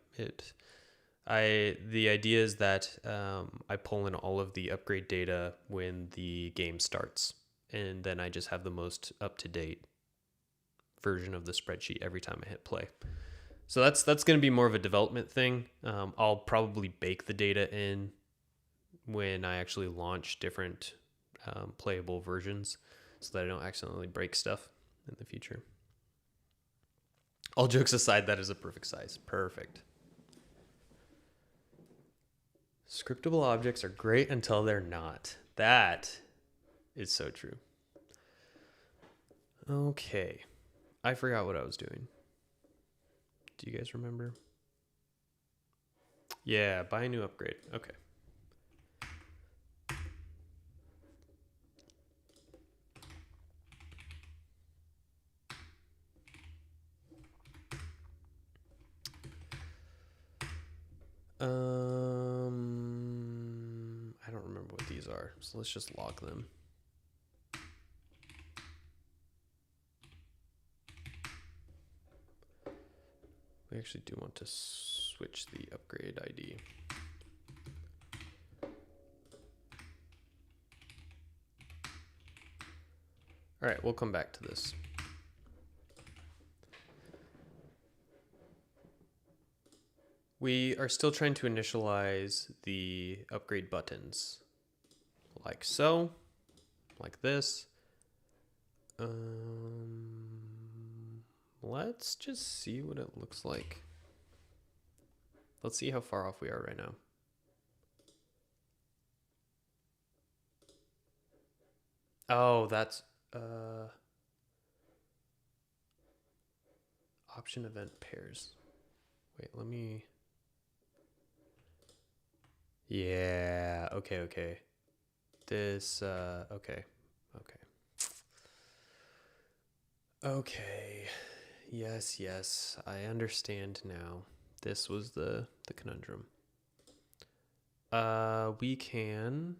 The idea is that I pull in all of the upgrade data when the game starts, and then I just have the most up-to-date version of the spreadsheet every time I hit play. So that's going to be more of a development thing. I'll probably bake the data in when I actually launch different playable versions so that I don't accidentally break stuff in the future. All jokes aside, that is a perfect size. Perfect. Scriptable objects are great until they're not. That is so true. Okay. I forgot what I was doing. Do you guys remember? Yeah, buy a new upgrade. Okay. I don't remember what these are, so let's just log them. We actually do want to switch the upgrade ID. All right, we'll come back to this. We are still trying to initialize the upgrade buttons like so, like this. Let's just see what it looks like. Let's see how far off we are right now. Oh, that's option event pairs. Wait, let me. Yeah, okay. This, okay. Okay. Yes, I understand now. This was the conundrum. We can.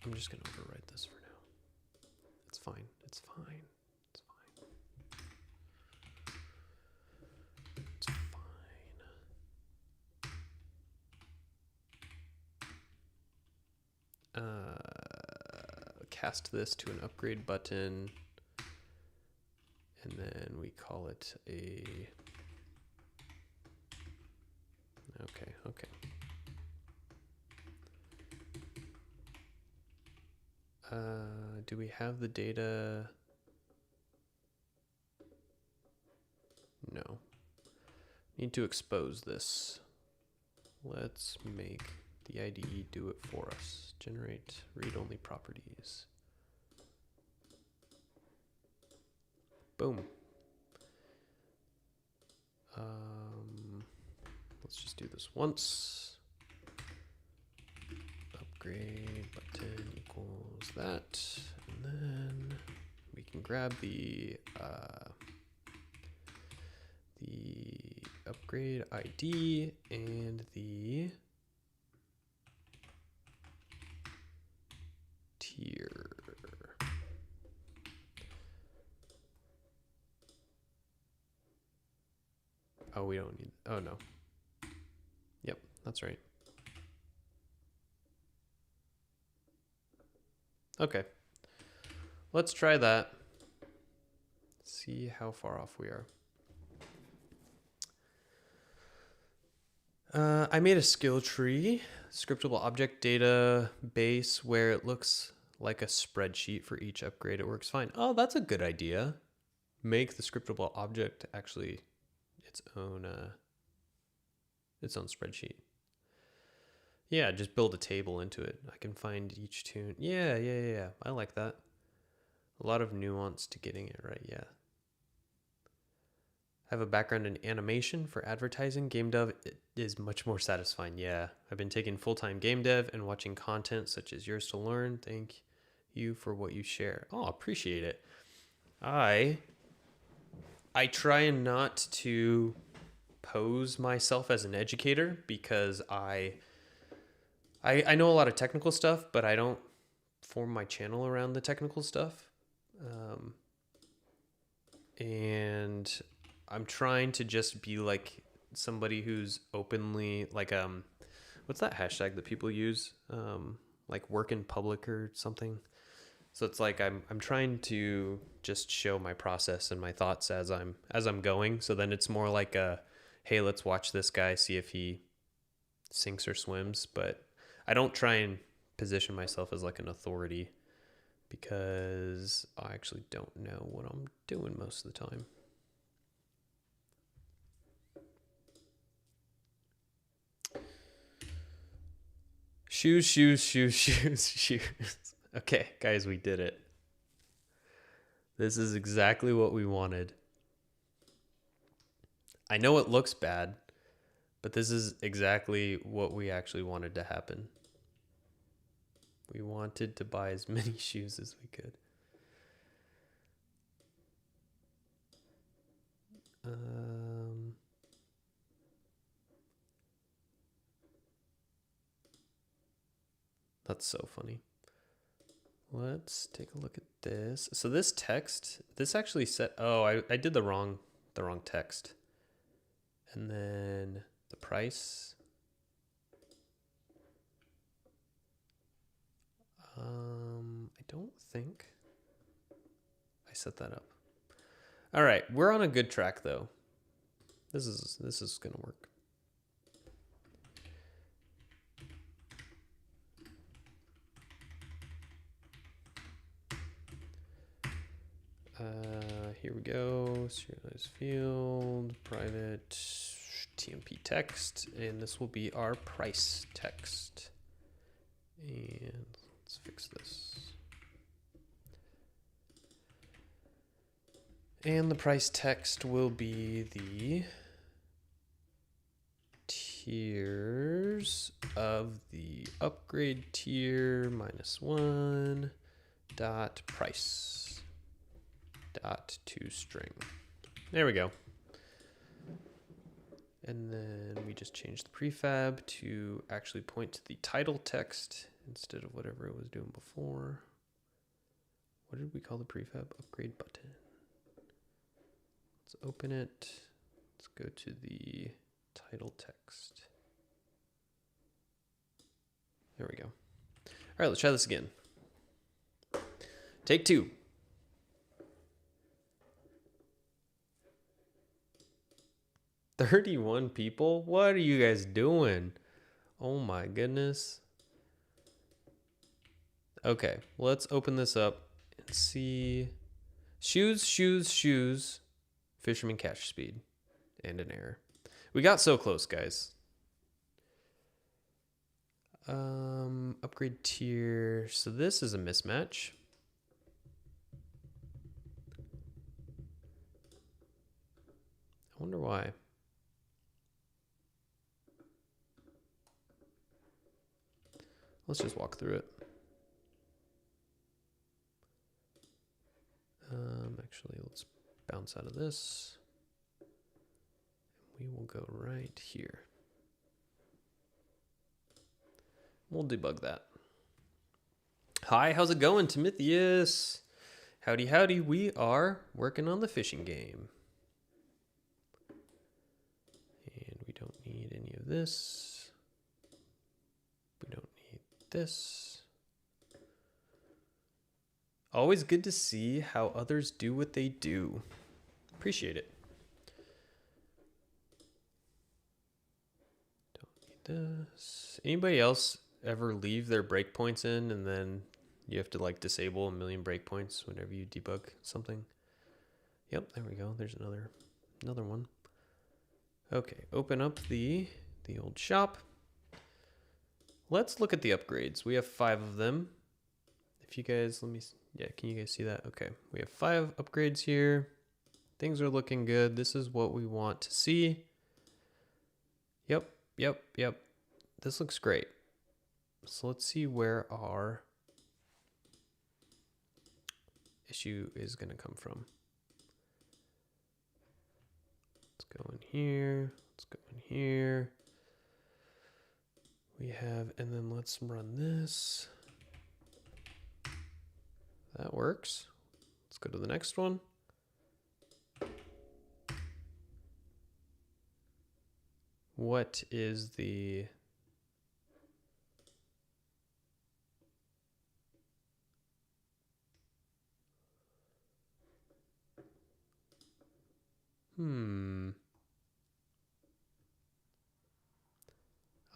I'm just gonna overwrite this for now. It's fine. It's fine. Cast this to an upgrade button, and then we call it a. Okay. Do we have the data? No. Need to expose this. Let's make the IDE do it for us. Generate read-only properties. Boom. Let's just do this once. upgrade button equals that. And then we can grab the upgrade ID and the tier. Oh, we don't need, oh no. Yep, that's right. Okay, let's try that. See how far off we are. I made a skill tree, scriptable object data base, where it looks like a spreadsheet for each upgrade. It works fine. Oh, that's a good idea. Make the scriptable object actually its own spreadsheet. Yeah, just build a table into it. I can find each tune. Yeah. I like that. A lot of nuance to getting it right. Yeah. I have a background in animation for advertising. Game dev is much more satisfying. Yeah, I've been taking full-time game dev and watching content such as yours to learn. Thank you for what you share. Oh, appreciate it. I try and not to pose myself as an educator because I know a lot of technical stuff, but I don't form my channel around the technical stuff. And I'm trying to just be like somebody who's openly like, what's that hashtag that people use? Like work in public or something. So it's like, I'm trying to just show my process and my thoughts as I'm going. So then it's more like a, hey, let's watch this guy, see if he sinks or swims. But I don't try and position myself as like an authority because I actually don't know what I'm doing most of the time. Shoes. Okay, guys, we did it. This is exactly what we wanted. I know it looks bad, but this is exactly what we actually wanted to happen. We wanted to buy as many shoes as we could. That's so funny. Let's take a look at this. So this text, this actually said, oh, I did the wrong text. And then the price. I don't think I set that up. All right, we're on a good track though. This is gonna work. Here we go. Serialized field, private TMP text, and this will be our price text. And let's fix this. And the price text will be the tiers of the upgrade tier -1 dot price dot toString. There we go. And then we just changed the prefab to actually point to the title text instead of whatever it was doing before. What did we call the prefab? Upgrade button. Let's open it. Let's go to the title text. There we go. All right, let's try this again. Take 2. $31 people? What are you guys doing? Oh my goodness. Okay, let's open this up and see. Shoes. Fisherman catch speed. And an error. We got so close, guys. Upgrade tier. So this is a mismatch. I wonder why. Let's just walk through it. Actually, let's bounce out of this. We will go right here. We'll debug that. Hi, how's it going, Timotheus? Howdy, howdy. We are working on the fishing game. And we don't need any of this. We don't need this. Always good to see how others do what they do. Appreciate it. Don't need this. Anybody else ever leave their breakpoints in and then you have to like disable a million breakpoints whenever you debug something? Yep, there we go. There's another one. Okay, open up the old shop. Let's look at the upgrades. We have 5 of them. If you guys, yeah, can you guys see that? Okay, we have 5 upgrades here. Things are looking good. This is what we want to see. Yep. This looks great. So let's see where our issue is going to come from. Let's go in here. Let's go in here. We have, and then let's run this. That works. Let's go to the next one. What is the...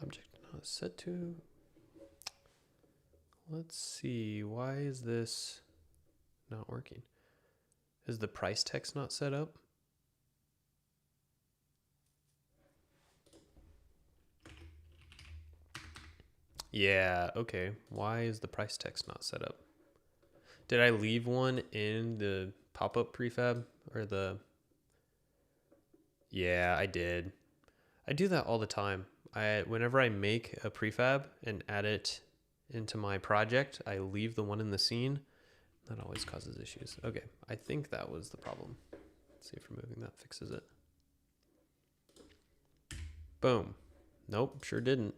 Object not set to... Let's see, why is this not working? Is the price text not set up? Yeah, okay. Why is the price text not set up? Did I leave one in the pop-up prefab or the... Yeah, I did. I do that all the time. Whenever I make a prefab and add it into my project, I leave the one in the scene. That always causes issues. Okay, I think that was the problem. Let's see if removing that fixes it. Boom. Nope, sure didn't.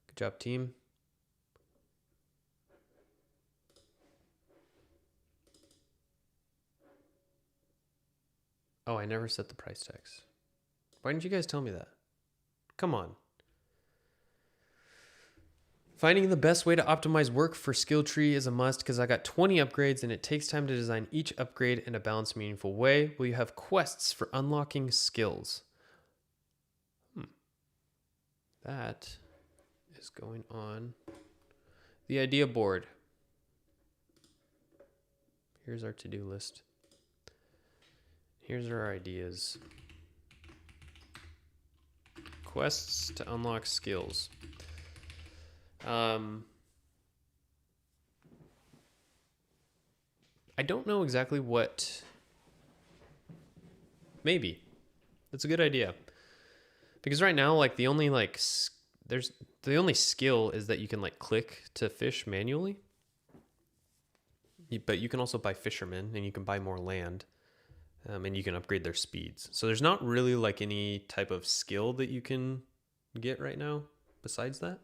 Good job, team. Oh, I never set the price tags. Why didn't you guys tell me that? Come on. Finding the best way to optimize work for skill tree is a must because I got 20 upgrades and it takes time to design each upgrade in a balanced, meaningful way. Will you have quests for unlocking skills? That is going on the idea board. Here's our to-do list. Here's our ideas. Quests to unlock skills. I don't know exactly what. Maybe that's a good idea because right now, like the only skill is that you can like click to fish manually. But you can also buy fishermen and you can buy more land, and you can upgrade their speeds. So there's not really like any type of skill that you can get right now besides that.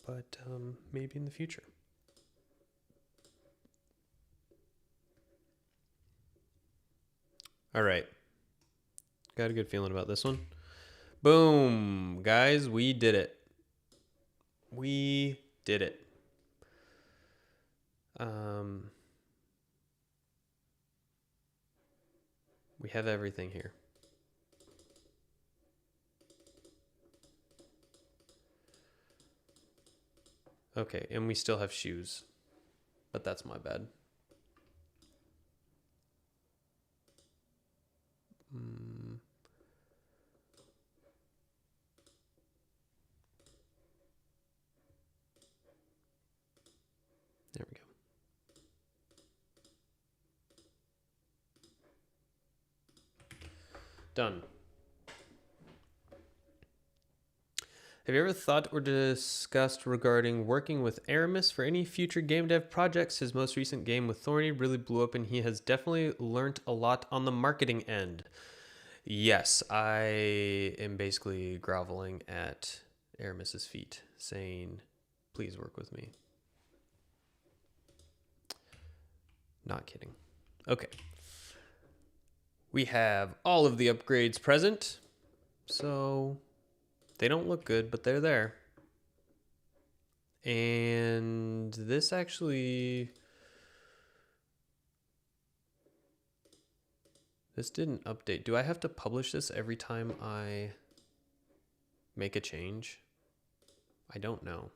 But maybe in the future. All right. Got a good feeling about this one. Boom. Guys, we did it. We did it. We have everything here. Okay, and we still have shoes, but that's my bad. There we go. Done. Have you ever thought or discussed regarding working with Aramis for any future game dev projects? His most recent game with Thorny really blew up and he has definitely learned a lot on the marketing end. Yes, I am basically groveling at Aramis's feet, saying, please work with me. Not kidding. Okay. We have all of the upgrades present. So they don't look good, but they're there. And this actually... This didn't update. Do I have to publish this every time I make a change? I don't know.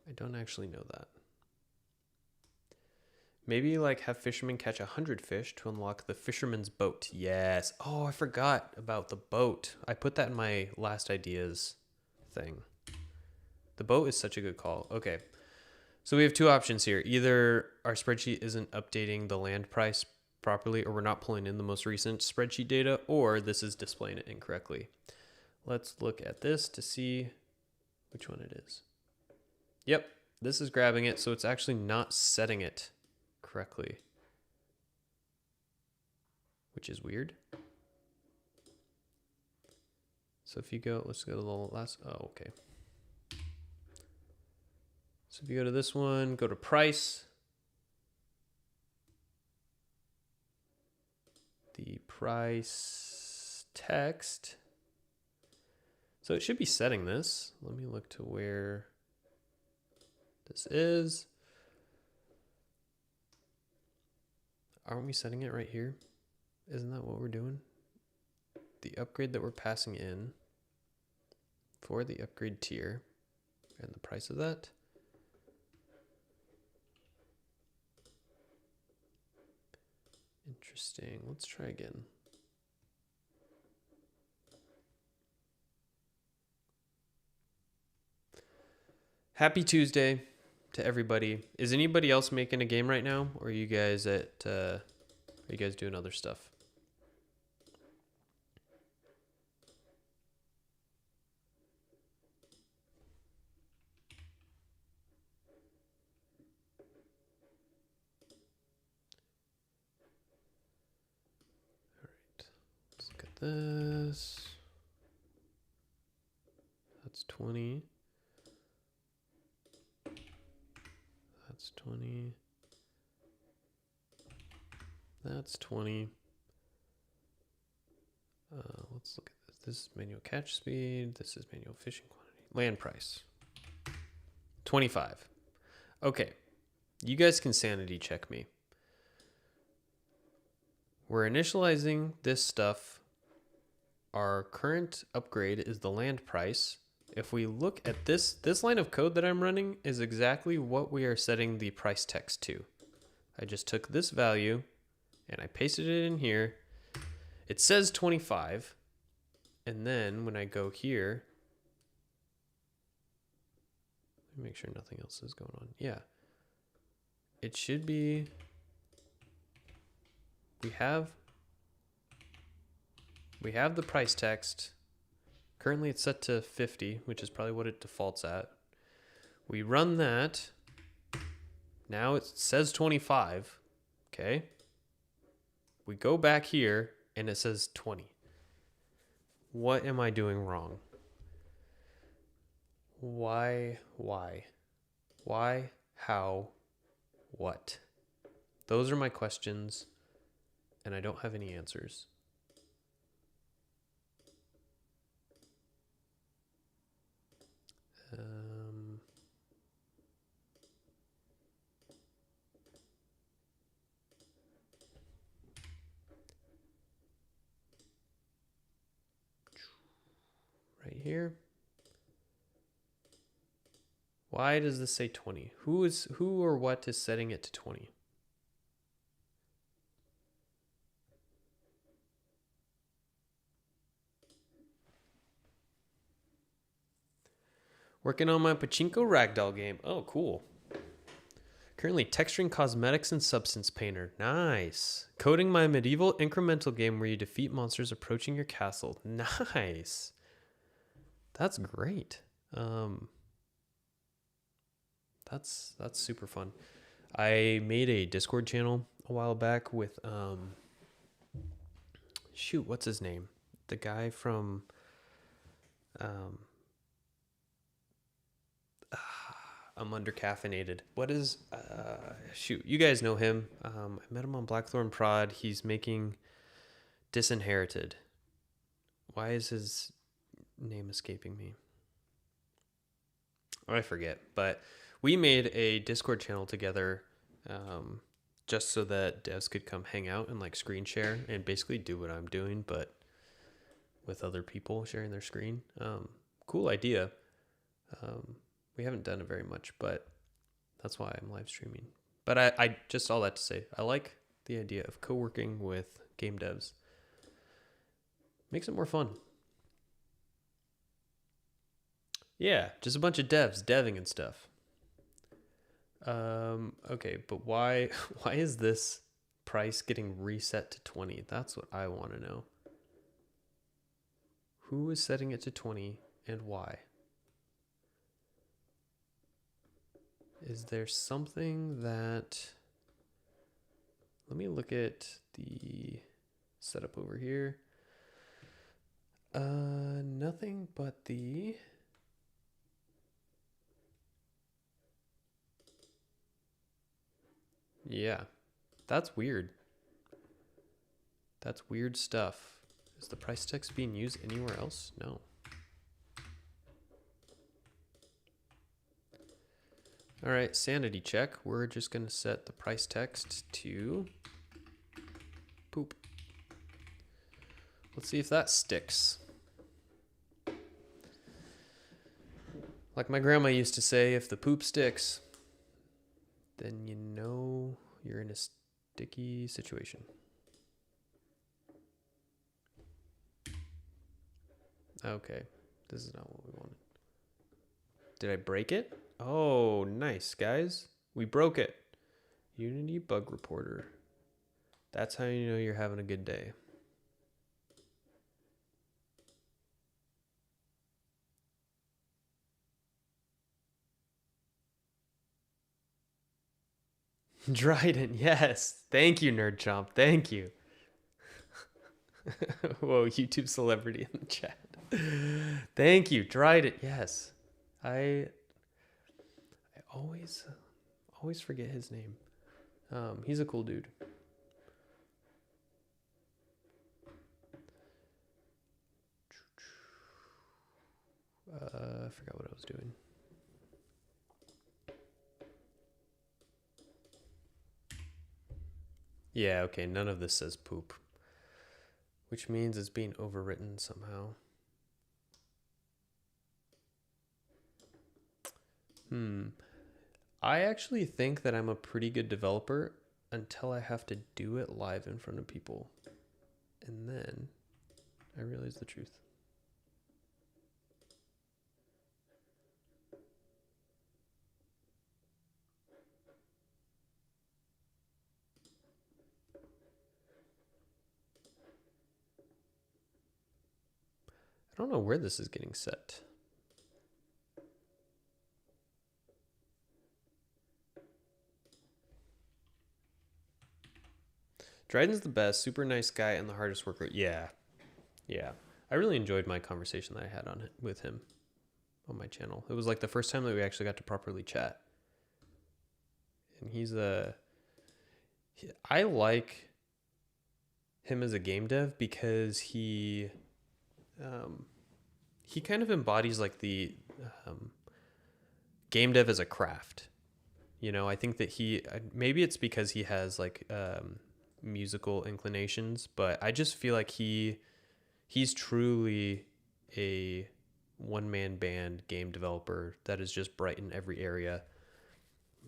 I don't actually know that. Maybe like have fishermen catch 100 fish to unlock the fisherman's boat. Yes. Oh, I forgot about the boat. I put that in my last ideas thing. The boat is such a good call. Okay. So we have two options here. Either our spreadsheet isn't updating the land price properly, or we're not pulling in the most recent spreadsheet data, or this is displaying it incorrectly. Let's look at this to see which one it is. Yep, this is grabbing it, so it's actually not setting it correctly, which is weird. So if you go, let's go to the last, oh, okay. So if you go to this one, go to price. The price text. So it should be setting this. Let me look to where this is. Aren't we setting it right here? Isn't that what we're doing? The upgrade that we're passing in for the upgrade tier and the price of that. Interesting. Let's try again. Happy Tuesday to everybody. Is anybody else making a game right now, or are you guys doing other stuff? This, that's 20, that's 20, that's 20. Let's look at this. This is manual catch speed. This is manual fishing quantity. Land price, 25. Okay, you guys can sanity check me. We're initializing this stuff. Our current upgrade is the land price. If we look at this line of code that I'm running is exactly what we are setting the price text to. I just took this value and I pasted it in here. It says 25. And then when I go here, let me make sure nothing else is going on. Yeah. It should be, we have the price text. Currently it's set to 50, which is probably what it defaults at. We run that. Now it says 25. Okay. We go back here and it says 20. What am I doing wrong? Why? How? What? Those are my questions, and I don't have any answers. Right here. Why does this say 20? Who or what is setting it to 20? Working on my Pachinko Ragdoll game. Oh, cool. Currently texturing cosmetics and Substance Painter. Nice. Coding my medieval incremental game where you defeat monsters approaching your castle. Nice. That's great. That's super fun. I made a Discord channel a while back with shoot, what's his name? The guy from I'm under caffeinated. What is shoot, you guys know him. I met him on Blackthorn Prod. He's making Disinherited. Why is his name escaping me? Oh, I forget. But we made a Discord channel together just so that devs could come hang out and like screen share and basically do what I'm doing, but with other people sharing their screen. Cool idea. We haven't done it very much, but that's why I'm live streaming. But I just all that to say, I like the idea of co-working with game devs. Makes it more fun. Yeah, just a bunch of devs deving and stuff. Okay, but why is this price getting reset to 20? That's what I want to know. Who is setting it to 20 and why? Is there something that... Let me look at the setup over here. Nothing but the... Yeah, that's weird. That's weird stuff. Is the price text being used anywhere else? No. All right, sanity check. We're just going to set the price text to poop. Let's see if that sticks. Like my grandma used to say, if the poop sticks, then you know you're in a sticky situation. Okay, this is not what we wanted. Did I break it? Oh, nice, guys. We broke it. Unity bug reporter. That's how you know you're having a good day. Dryden, yes. Thank you, Nerd Chomp. Thank you. Whoa, YouTube celebrity in the chat. Thank you, Dryden. Yes. I always forget his name. He's a cool dude. I forgot what I was doing. Yeah, okay, none of this says poop, which means it's being overwritten somehow. I actually think that I'm a pretty good developer until I have to do it live in front of people. And then I realize the truth. I don't know where this is getting set. Dryden's the best, super nice guy, and the hardest worker. Yeah. I really enjoyed my conversation that I had on it with him on my channel. It was like the first time that we actually got to properly chat. And I like him as a game dev because he kind of embodies like the game dev as a craft. You know, I think that maybe it's because he has like musical inclinations, but I just feel like he's truly a one-man band game developer that is just bright in every area,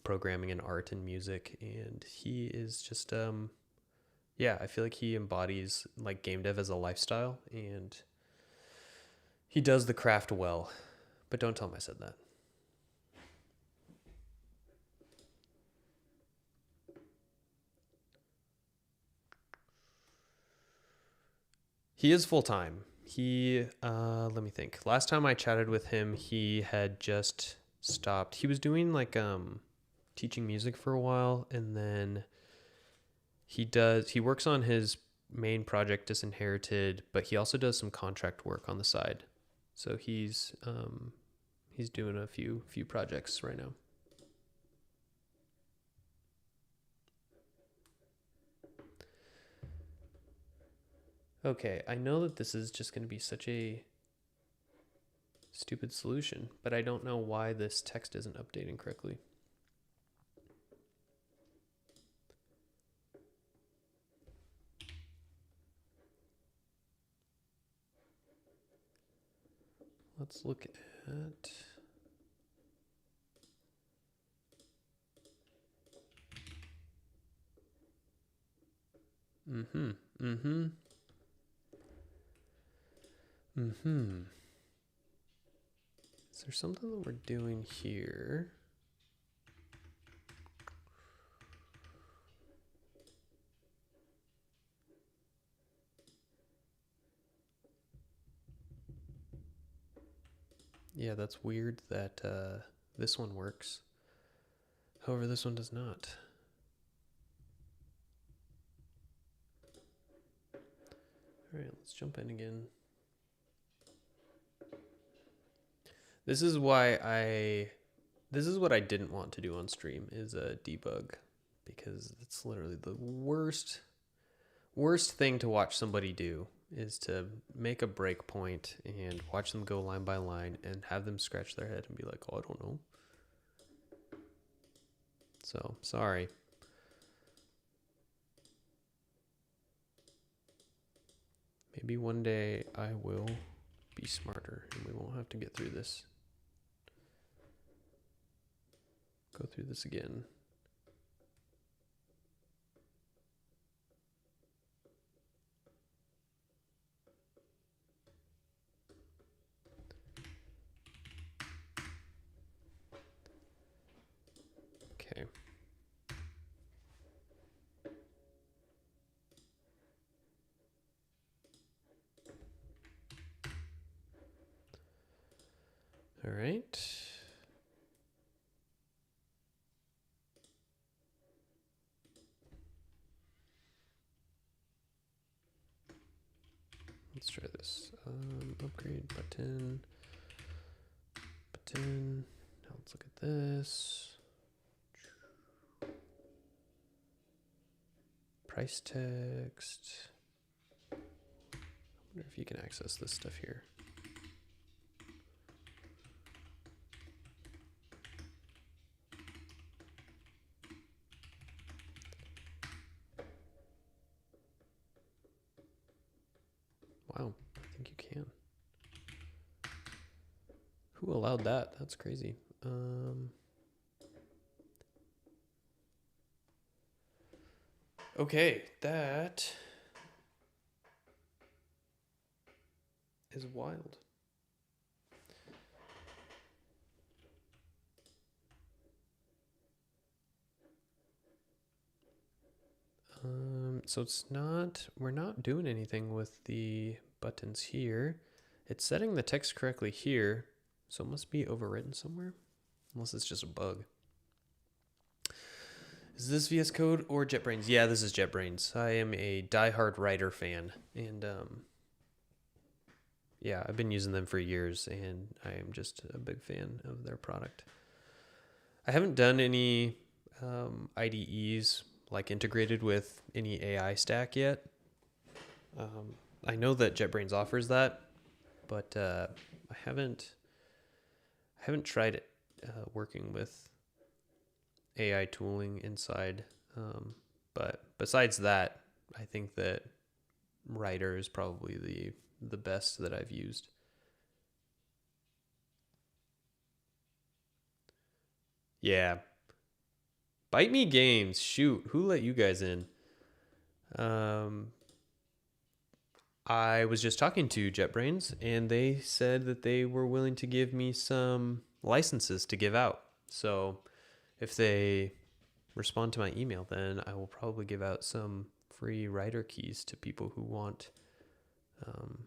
programming and art and music, and he is just I feel like he embodies like game dev as a lifestyle, and he does the craft well. But don't tell him I said that. He is full time. He, let me think. Last time I chatted with him, he had just stopped. He was doing like teaching music for a while, and then he works on his main project Disinherited, but he also does some contract work on the side. So he's doing a few projects right now. Okay, I know that this is just going to be such a stupid solution, but I don't know why this text isn't updating correctly. Let's look at... Is there something that we're doing here? Yeah, that's weird that this one works. However, this one does not. All right, let's jump in again. This is what I didn't want to do on stream, is a debug, because it's literally the worst thing to watch somebody do, is to make a breakpoint and watch them go line by line and have them scratch their head and be like, oh, I don't know. So, sorry. Maybe one day I will be smarter and we won't have to get through this. Go through this again. Okay. All right. Let's try this. Upgrade button. Now let's look at this. Price text. I wonder if you can access this stuff here. Wow, I think you can. Who allowed that? That's crazy. Okay, that is wild. So we're not doing anything with the buttons here. It's setting the text correctly here, so it must be overwritten somewhere, unless it's just a bug. Is this VS Code or JetBrains? Yeah, this is JetBrains. I am a diehard writer fan, and yeah, I've been using them for years, and I am just a big fan of their product. I haven't done any IDEs like integrated with any AI stack yet. I know that JetBrains offers that, but I haven't tried it working with AI tooling inside. But besides that, I think that Writer is probably the best that I've used. Yeah. Bite Me Games. Shoot, who let you guys in? I was just talking to JetBrains, and they said that they were willing to give me some licenses to give out. So if they respond to my email, then I will probably give out some free writer keys to people who want Um,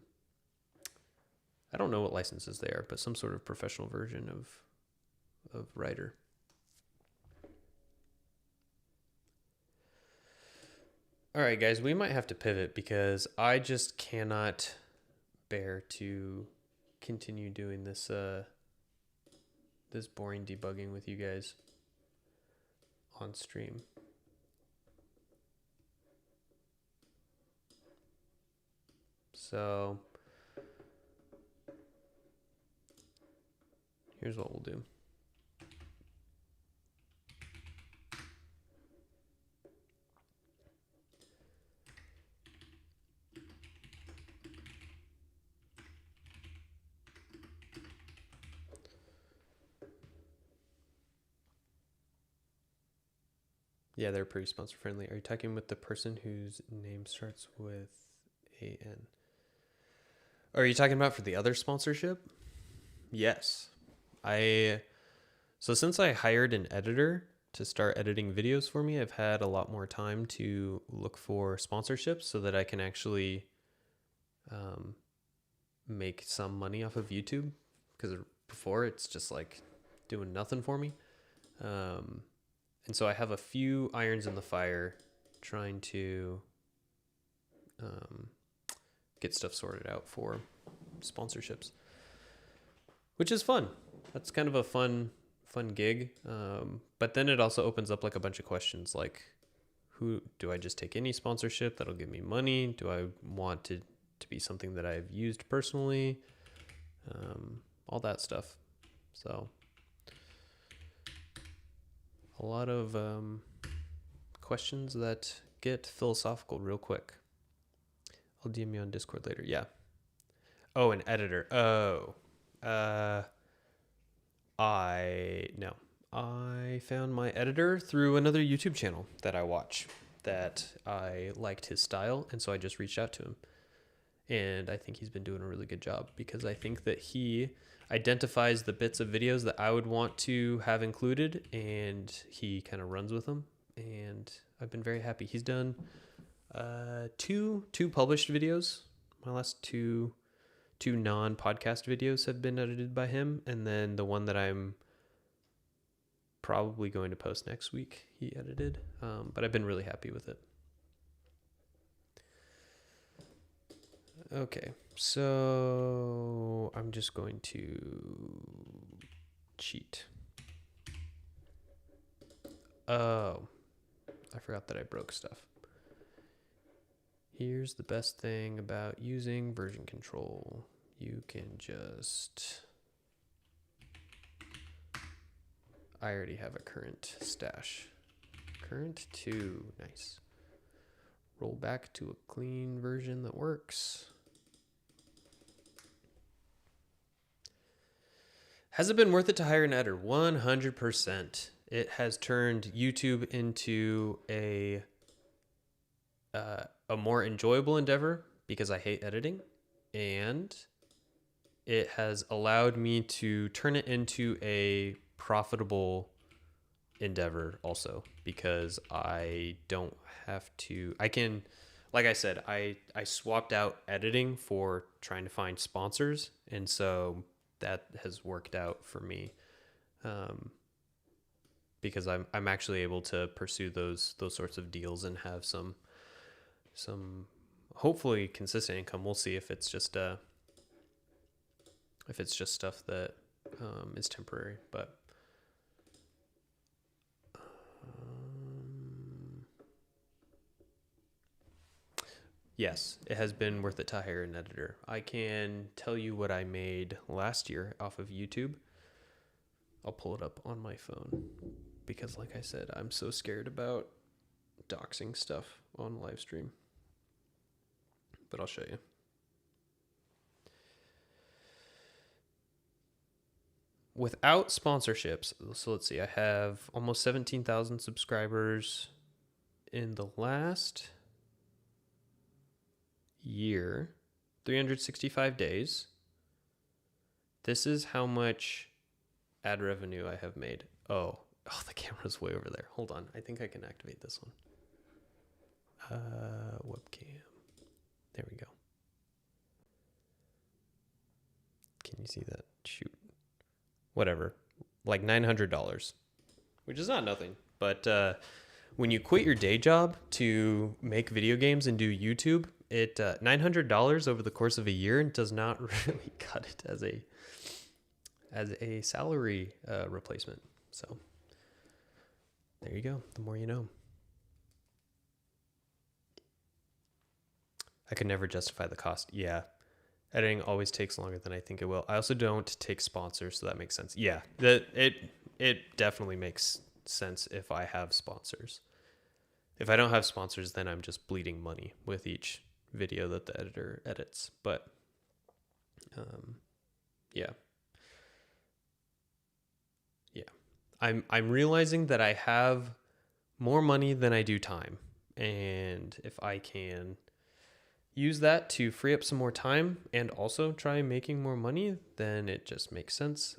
I don't know what licenses they are, but some sort of professional version of Writer. All right, guys, we might have to pivot because I just cannot bear to continue doing this this boring debugging with you guys on stream. So here's what we'll do. Yeah, they're pretty sponsor friendly. Are you talking with the person whose name starts with AN? Are you talking about for the other sponsorship? Yes. So since I hired an editor to start editing videos for me, I've had a lot more time to look for sponsorships so that I can actually make some money off of YouTube, because before it's just like doing nothing for me. And so I have a few irons in the fire trying to get stuff sorted out for sponsorships, which is fun. That's kind of a fun gig. But then it also opens up like a bunch of questions, like, who do I just take any sponsorship that'll give me money? Do I want it to be something that I've used personally? All that stuff. So a lot of questions that get philosophical real quick. I'll DM you on Discord later. Yeah. Oh, an editor. Oh. I found my editor through another YouTube channel that I watch that I liked his style, and so I just reached out to him. And I think he's been doing a really good job, because I think that he identifies the bits of videos that I would want to have included, and he kind of runs with them. And I've been very happy. He's done two published videos. My last two non-podcast videos have been edited by him, and then the one that I'm probably going to post next week, he edited. But I've been really happy with it. Okay, so I'm just going to cheat. Oh, I forgot that I broke stuff. Here's the best thing about using version control. You can just... I already have a current stash. Current 2, nice. Roll back to a clean version that works. Has it been worth it to hire an editor? 100%. It has turned YouTube into a more enjoyable endeavor, because I hate editing, and it has allowed me to turn it into a profitable endeavor also, because I don't have to, I can, like I said, I swapped out editing for trying to find sponsors, and so that has worked out for me, because I'm actually able to pursue those sorts of deals and have some hopefully consistent income. We'll see if it's just stuff that is temporary, but yes, it has been worth it to hire an editor. I can tell you what I made last year off of YouTube. I'll pull it up on my phone, because like I said, I'm so scared about doxing stuff on live stream. But I'll show you. Without sponsorships, so let's see, I have almost 17,000 subscribers in the last year, 365 days. This is how much ad revenue I have made. Oh, the camera's way over there. Hold on. I think I can activate this one. Webcam. There we go. you see that? Shoot. Whatever. Like $900, which is not nothing. But when you quit your day job to make video games and do YouTube, it $900 over the course of a year does not really cut it as a salary replacement. So there you go. The more you know. I could never justify the cost. Yeah. Editing always takes longer than I think it will. I also don't take sponsors, so that makes sense. Yeah. It definitely makes sense if I have sponsors. If I don't have sponsors, then I'm just bleeding money with each video that the editor edits. But yeah. Yeah. I'm realizing that I have more money than I do time. And if I can use that to free up some more time and also try making more money, then it just makes sense.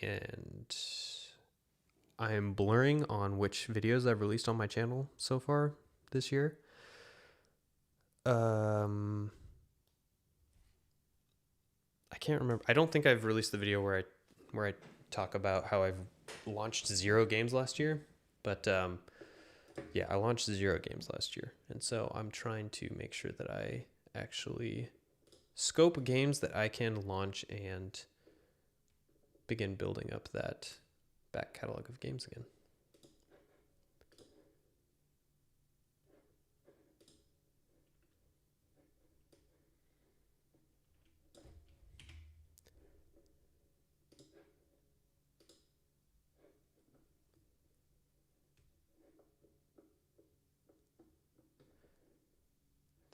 And I'm blurring on which videos I've released on my channel so far this year. I can't remember. I don't think I've released the video where I talk about how I've launched 0 games last year, but yeah, I launched 0 games last year. And so I'm trying to make sure that I actually scope games that I can launch and begin building up that back catalog of games again.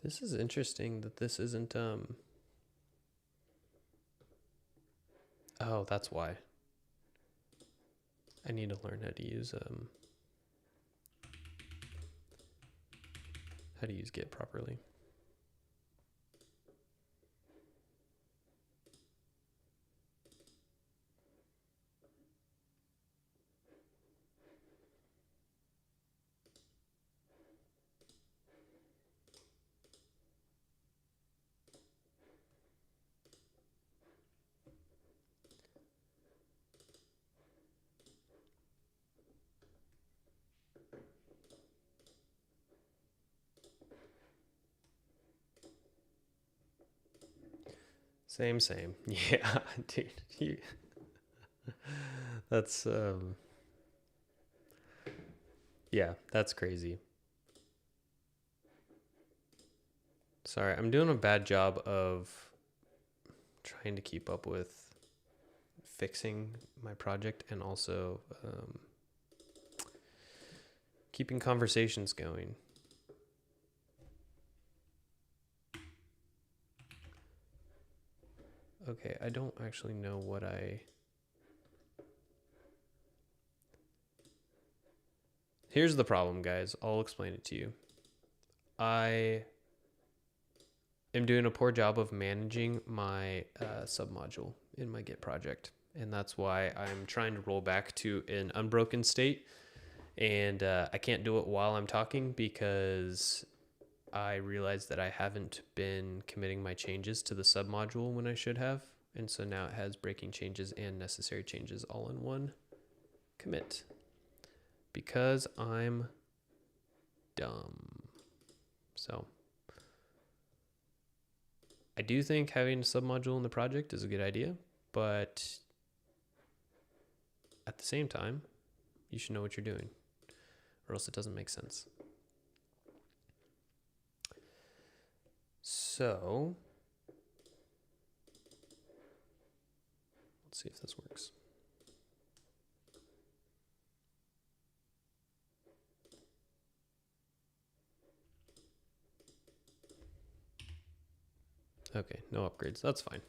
This is interesting that this isn't oh, that's why. I need to learn how to use Git properly. Same. Yeah, dude. That's yeah, that's crazy. Sorry, I'm doing a bad job of trying to keep up with fixing my project and also keeping conversations going. Okay, I don't actually know what Here's the problem, guys. I'll explain it to you. I am doing a poor job of managing my submodule in my Git project. And that's why I'm trying to roll back to an unbroken state. And I can't do it while I'm talking because I realized that I haven't been committing my changes to the submodule when I should have. And so now it has breaking changes and necessary changes all in one commit. Because I'm dumb. So I do think having a submodule in the project is a good idea, but at the same time, you should know what you're doing, or else it doesn't make sense. So let's see if this works. Okay, no upgrades. That's fine.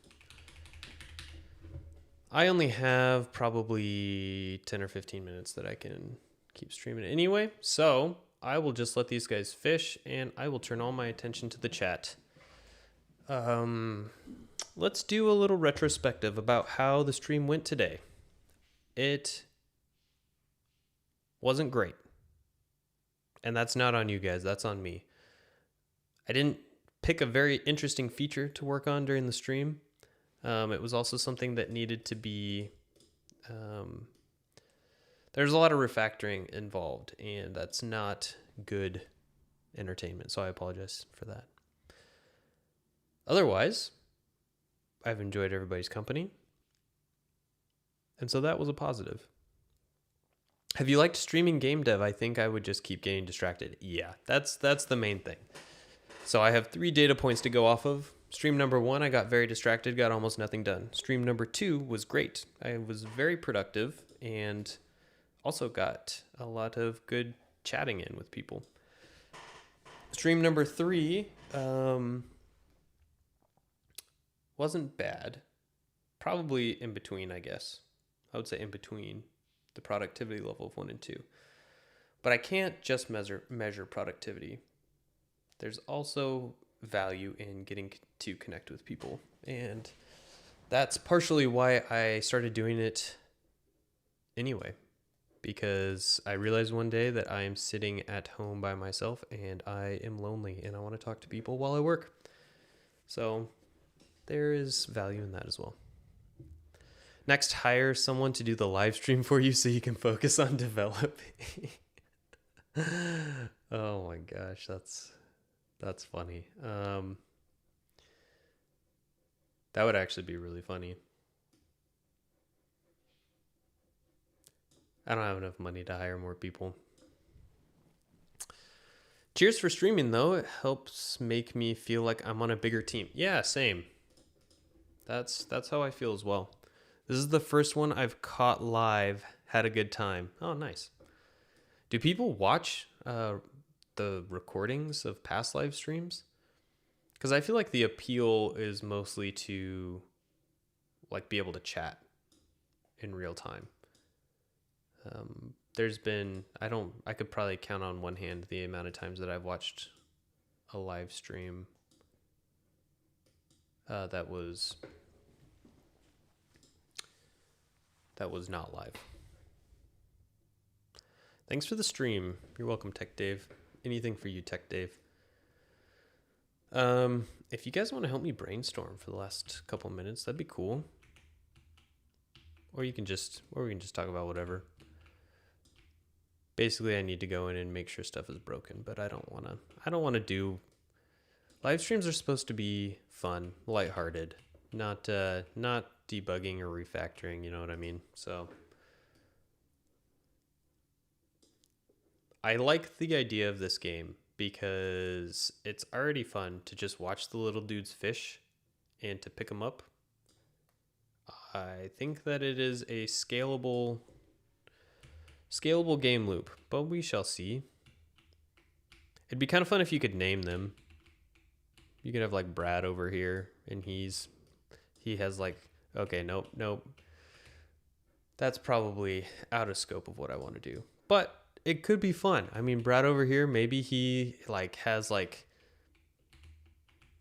I only have probably 10 or 15 minutes that I can keep streaming anyway. So I will just let these guys fish and I will turn all my attention to the chat. Let's do a little retrospective about how the stream went today. It wasn't great. And that's not on you guys. That's on me. I didn't pick a very interesting feature to work on during the stream. It was also something that needed to be, there's a lot of refactoring involved, and that's not good entertainment. So I apologize for that. Otherwise, I've enjoyed everybody's company. And so that was a positive. Have you liked streaming game dev? I think I would just keep getting distracted. Yeah, that's the main thing. So I have 3 data points to go off of. Stream number 1, I got very distracted, got almost nothing done. Stream number 2 was great. I was very productive and also got a lot of good chatting in with people. Stream number 3 wasn't bad. Probably in between, I guess. I would say in between the productivity level of 1 and 2. But I can't just measure productivity. There's also value in getting to connect with people. And that's partially why I started doing it anyway. Because I realized one day that I am sitting at home by myself and I am lonely and I want to talk to people while I work. So there is value in that as well. Next, hire someone to do the live stream for you so you can focus on developing. Oh my gosh, that's funny. That would actually be really funny. I don't have enough money to hire more people. Cheers for streaming, though. It helps make me feel like I'm on a bigger team. Yeah, same. That's how I feel as well. This is the first one I've caught live. Had a good time. Oh, nice. Do people watch the recordings of past live streams? Because I feel like the appeal is mostly to like be able to chat in real time. There's been, I could probably count on one hand the amount of times that I've watched a live stream that was not live. Thanks for the stream. You're welcome, Tech Dave. Anything for you, Tech Dave. If you guys want to help me brainstorm for the last couple minutes, that'd be cool. Or we can just talk about whatever. Basically, I need to go in and make sure stuff is broken, but I don't want to do live streams are supposed to be fun, lighthearted, not debugging or refactoring, you know what I mean? So I like the idea of this game because it's already fun to just watch the little dudes fish and to pick them up. I think that it is a scalable game loop, but we shall see. It'd be kind of fun if you could name them. You could have like Brad over here and he has like, okay, nope. That's probably out of scope of what I want to do, but it could be fun. I mean, Brad over here, maybe he like has like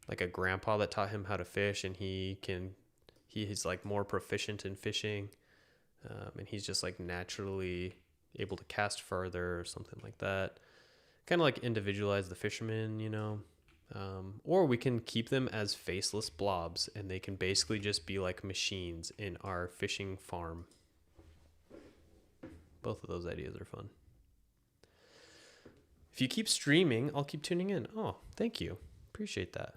a grandpa that taught him how to fish and he's like more proficient in fishing. And he's just like naturally able to cast further or something like that. Kind of like individualize the fishermen, you know. Or we can keep them as faceless blobs and they can basically just be like machines in our fishing farm. Both of those ideas are fun. If you keep streaming, I'll keep tuning in. Oh, thank you. Appreciate that.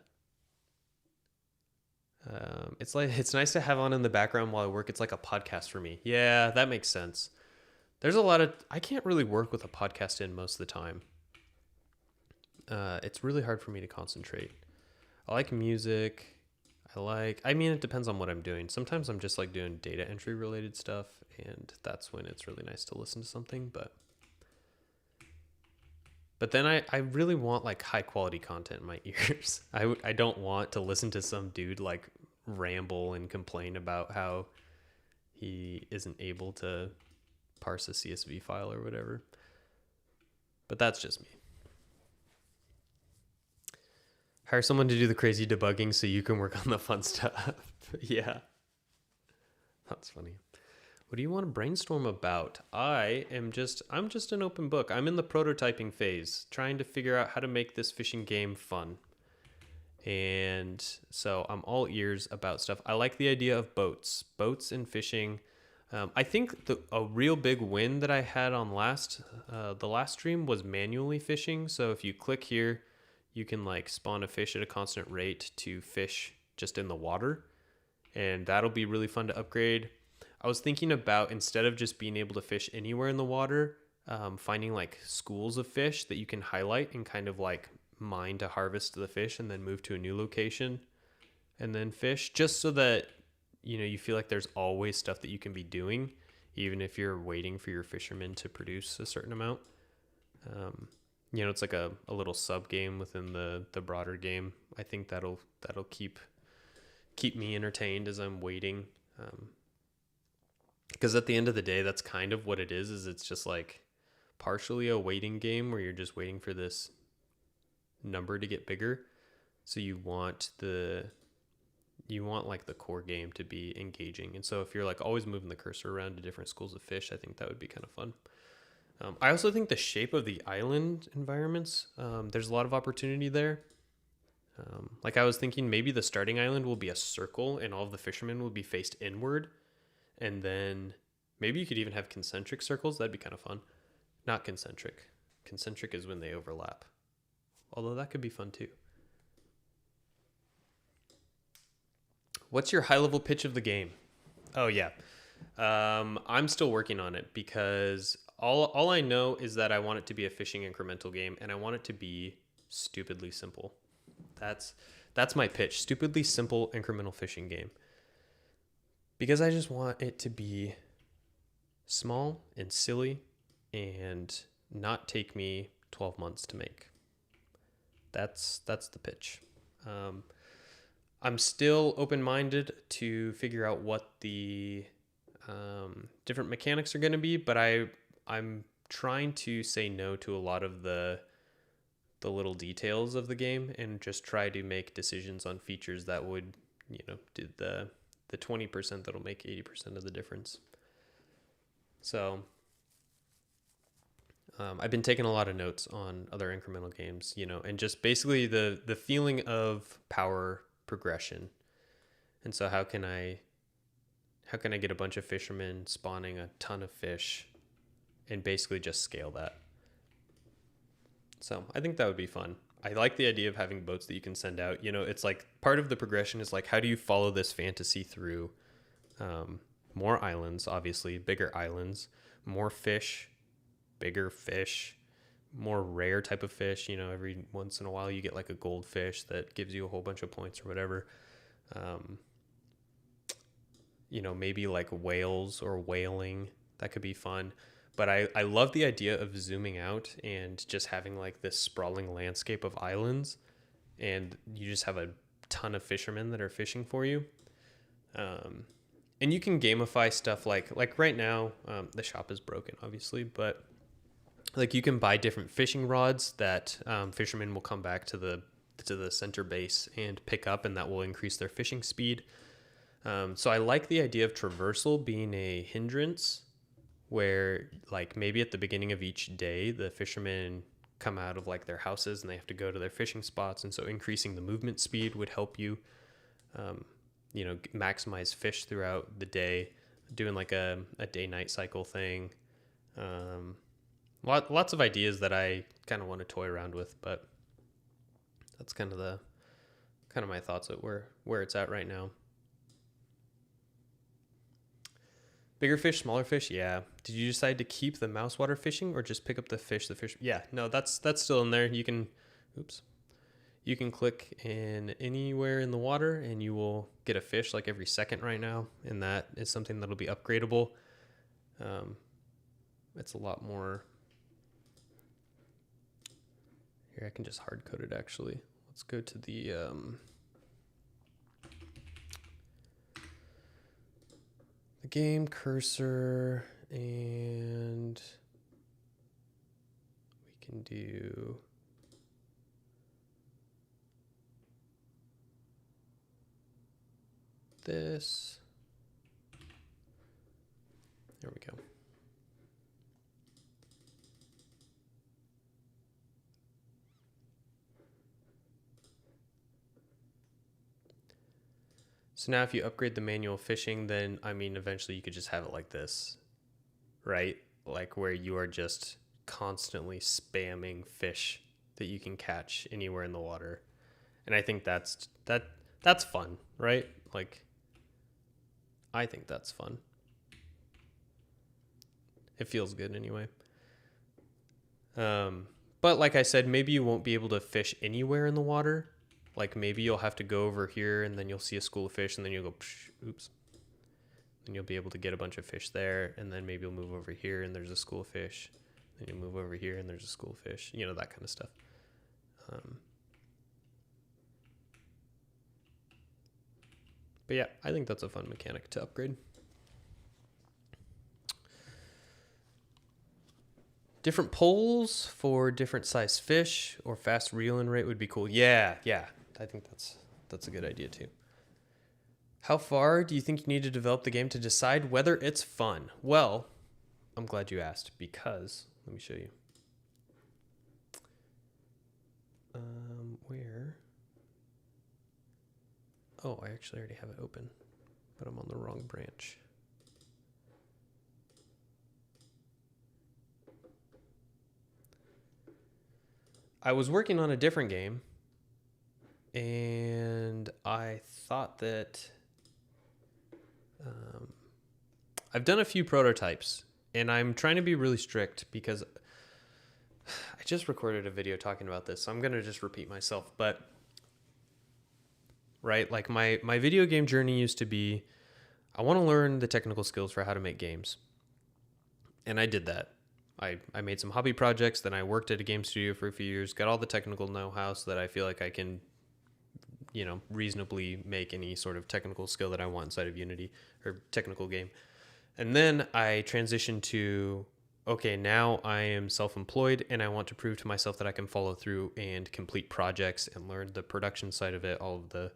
It's nice to have on in the background while I work. It's like a podcast for me. Yeah, that makes sense. There's a lot of, I can't really work with a podcast in most of the time. It's really hard for me to concentrate. I like music. I mean, it depends on what I'm doing. Sometimes I'm just like doing data entry related stuff and that's when it's really nice to listen to something, but then I really want like high quality content in my ears. I don't want to listen to some dude like ramble and complain about how he isn't able to parse a CSV file or whatever. But that's just me. Hire someone to do the crazy debugging so you can work on the fun stuff. Yeah. That's funny. What do you want to brainstorm about? I'm just an open book. I'm in the prototyping phase, trying to figure out how to make this fishing game fun. And so I'm all ears about stuff. I like the idea of boats and fishing. I think a real big win that I had on the last stream was manually fishing. So if you click here, you can like spawn a fish at a constant rate to fish just in the water, and that'll be really fun to upgrade. I was thinking about, instead of just being able to fish anywhere in the water, finding like schools of fish that you can highlight and kind of like mine to harvest the fish and then move to a new location and then fish, just so that you feel like there's always stuff that you can be doing, even if you're waiting for your fishermen to produce a certain amount. It's like a little sub game within the broader game. I think that'll keep me entertained as I'm waiting. Because at the end of the day, that's kind of what it is it's just like partially a waiting game where you're just waiting for this number to get bigger. So you want like the core game to be engaging. And so if you're like always moving the cursor around to different schools of fish, I think that would be kind of fun. I also think the shape of the island environments, there's a lot of opportunity there. Like I was thinking maybe the starting island will be a circle and all of the fishermen will be faced inward. And then maybe you could even have concentric circles. That'd be kind of fun. Not concentric. Concentric is when they overlap. Although that could be fun too. What's your high-level pitch of the game? Oh, yeah. I'm still working on it because all I know is that I want it to be a fishing incremental game, and I want it to be stupidly simple. That's my pitch. Stupidly simple incremental fishing game. Because I just want it to be small and silly and not take me 12 months to make. That's the pitch. I'm still open-minded to figure out what the different mechanics are going to be, but I'm trying to say no to a lot of the little details of the game and just try to make decisions on features that would, do the 20% that'll make 80% of the difference. So I've been taking a lot of notes on other incremental games, and just basically the feeling of power progression. And so how can I get a bunch of fishermen spawning a ton of fish and basically just scale that? So I think that would be fun. I like the idea of having boats that you can send out. It's like part of the progression is like, how do you follow this fantasy through? More islands, obviously, bigger islands, more fish, bigger fish, more rare type of fish. Every once in a while you get like a goldfish that gives you a whole bunch of points or whatever. Maybe like whales or whaling. That could be fun. But I love the idea of zooming out and just having like this sprawling landscape of islands, and you just have a ton of fishermen that are fishing for you. And you can gamify stuff like right now, the shop is broken, obviously, but like you can buy different fishing rods that fishermen will come back to the center base and pick up, and that will increase their fishing speed. So I like the idea of traversal being a hindrance, where like maybe at the beginning of each day, the fishermen come out of like their houses and they have to go to their fishing spots. And so increasing the movement speed would help you, maximize fish throughout the day, doing like a day-night cycle thing. Lots of ideas that I kind of want to toy around with, but that's kind of my thoughts at where it's at right now. Bigger fish, smaller fish, yeah. Did you decide to keep the mouse water fishing or just pick up the fish? Yeah, no, that's still in there. You can click in anywhere in the water and you will get a fish like every second right now, and that is something that'll be upgradable. It's a lot more. Here, I can just hard code it actually. Let's go to the game cursor, and we can do this. There we go. So now if you upgrade the manual fishing, then I mean, eventually you could just have it like this, right? Like where you are just constantly spamming fish that you can catch anywhere in the water. And I think that's fun, right? Like I think that's fun. It feels good anyway. But like I said, maybe you won't be able to fish anywhere in the water. Like maybe you'll have to go over here and then you'll see a school of fish and then you'll go, oops. And you'll be able to get a bunch of fish there. And then maybe you'll move over here and there's a school of fish. Then you'll move over here and there's a school of fish. You know, that kind of stuff. But yeah, I think that's a fun mechanic to upgrade. Different poles for different size fish or fast reeling rate would be cool. Yeah. I think that's a good idea too. How far do you think you need to develop the game to decide whether it's fun? Well, I'm glad you asked because let me show you. Where? Oh, I actually already have it open, but I'm on the wrong branch. I was working on a different game, and I thought that I've done a few prototypes, and I'm trying to be really strict because I just recorded a video talking about this, so I'm going to just repeat myself. But, right, like my video game journey used to be, I want to learn the technical skills for how to make games. And I did that. I made some hobby projects, then I worked at a game studio for a few years, got all the technical know-how so that I feel like I can, you know, reasonably make any sort of technical skill that I want inside of Unity or technical game. And then I transitioned to, okay, now I am self-employed and I want to prove to myself that I can follow through and complete projects and learn the production side of it, all the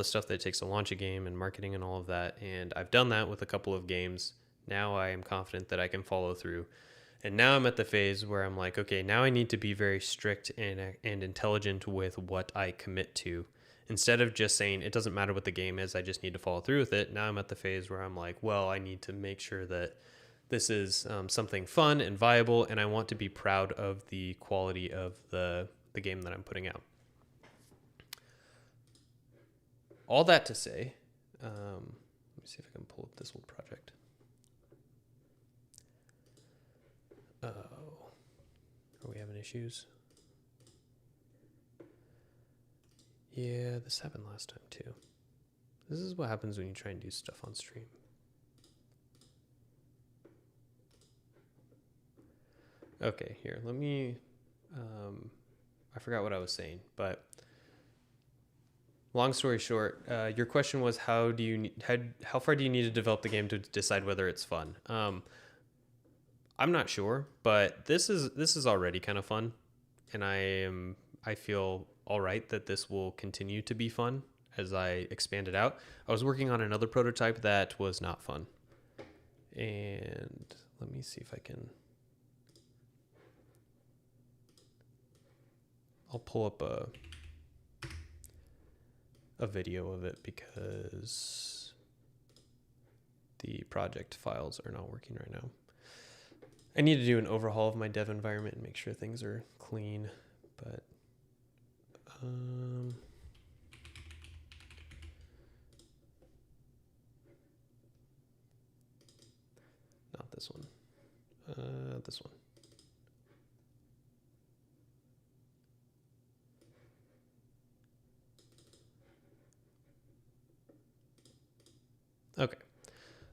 stuff that it takes to launch a game and marketing and all of that. And I've done that with a couple of games. Now I am confident that I can follow through. And now I'm at the phase where I'm like, okay, now I need to be very strict and intelligent with what I commit to. Instead of just saying, it doesn't matter what the game is, I just need to follow through with it. Now I'm at the phase where I'm like, well, I need to make sure that this is something fun and viable, and I want to be proud of the quality of the game that I'm putting out. All that to say, let me see if I can pull up this old project. Oh, are we having issues? Yeah, this happened last time too. This is what happens when you try and do stuff on stream. Okay, here, let me, I forgot what I was saying, but long story short, your question was how far do you need to develop the game to decide whether it's fun? I'm not sure, but this is already kind of fun, and I feel all right that this will continue to be fun as I expand it out. I was working on another prototype that was not fun, and let me see if I can. I'll pull up a video of it because the project files are not working right now. I need to do an overhaul of my dev environment and make sure things are clean, but not this one. This one. Okay.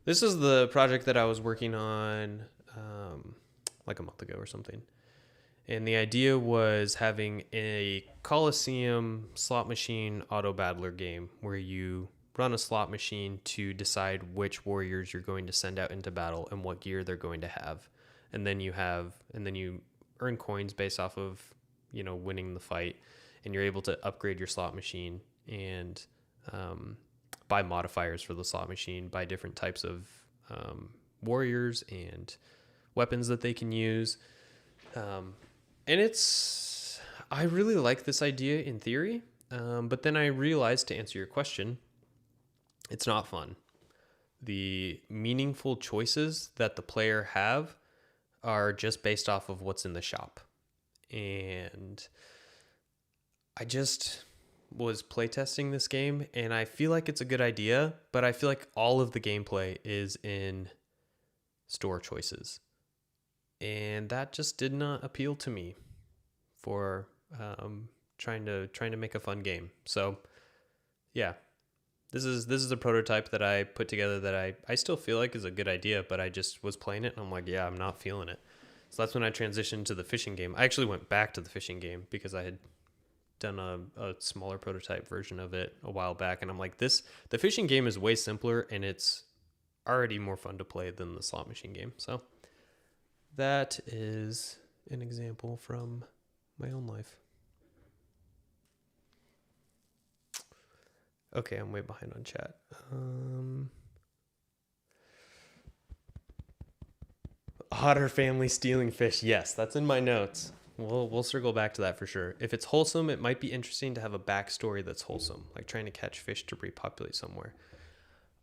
This is the project that I was working on like a month ago or something. And the idea was having a Coliseum slot machine auto battler game where you run a slot machine to decide which warriors you're going to send out into battle and what gear they're going to have. And then you earn coins based off of, you know, winning the fight, and you're able to upgrade your slot machine and buy modifiers for the slot machine, buy different types of warriors and weapons that they can use. And I really like this idea in theory, but then I realized, to answer your question, It's not fun. The meaningful choices that the player have are just based off of what's in the shop. And I just was playtesting this game and I feel like it's a good idea, but I feel like all of the gameplay is in store choices. And that just did not appeal to me for trying to make a fun game. So yeah, this is a prototype that I put together that I still feel like is a good idea, but I just was playing it and I'm like, yeah, I'm not feeling it. So that's when I transitioned to the fishing game. I actually went back to the fishing game because I had done a smaller prototype version of it a while back, and I'm like, the fishing game is way simpler and it's already more fun to play than the slot machine game. So that is an example from my own life. Okay, I'm way behind on chat. Otter family stealing fish. Yes, that's in my notes. We'll circle back to that for sure. If it's wholesome, it might be interesting to have a backstory that's wholesome, like trying to catch fish to repopulate somewhere.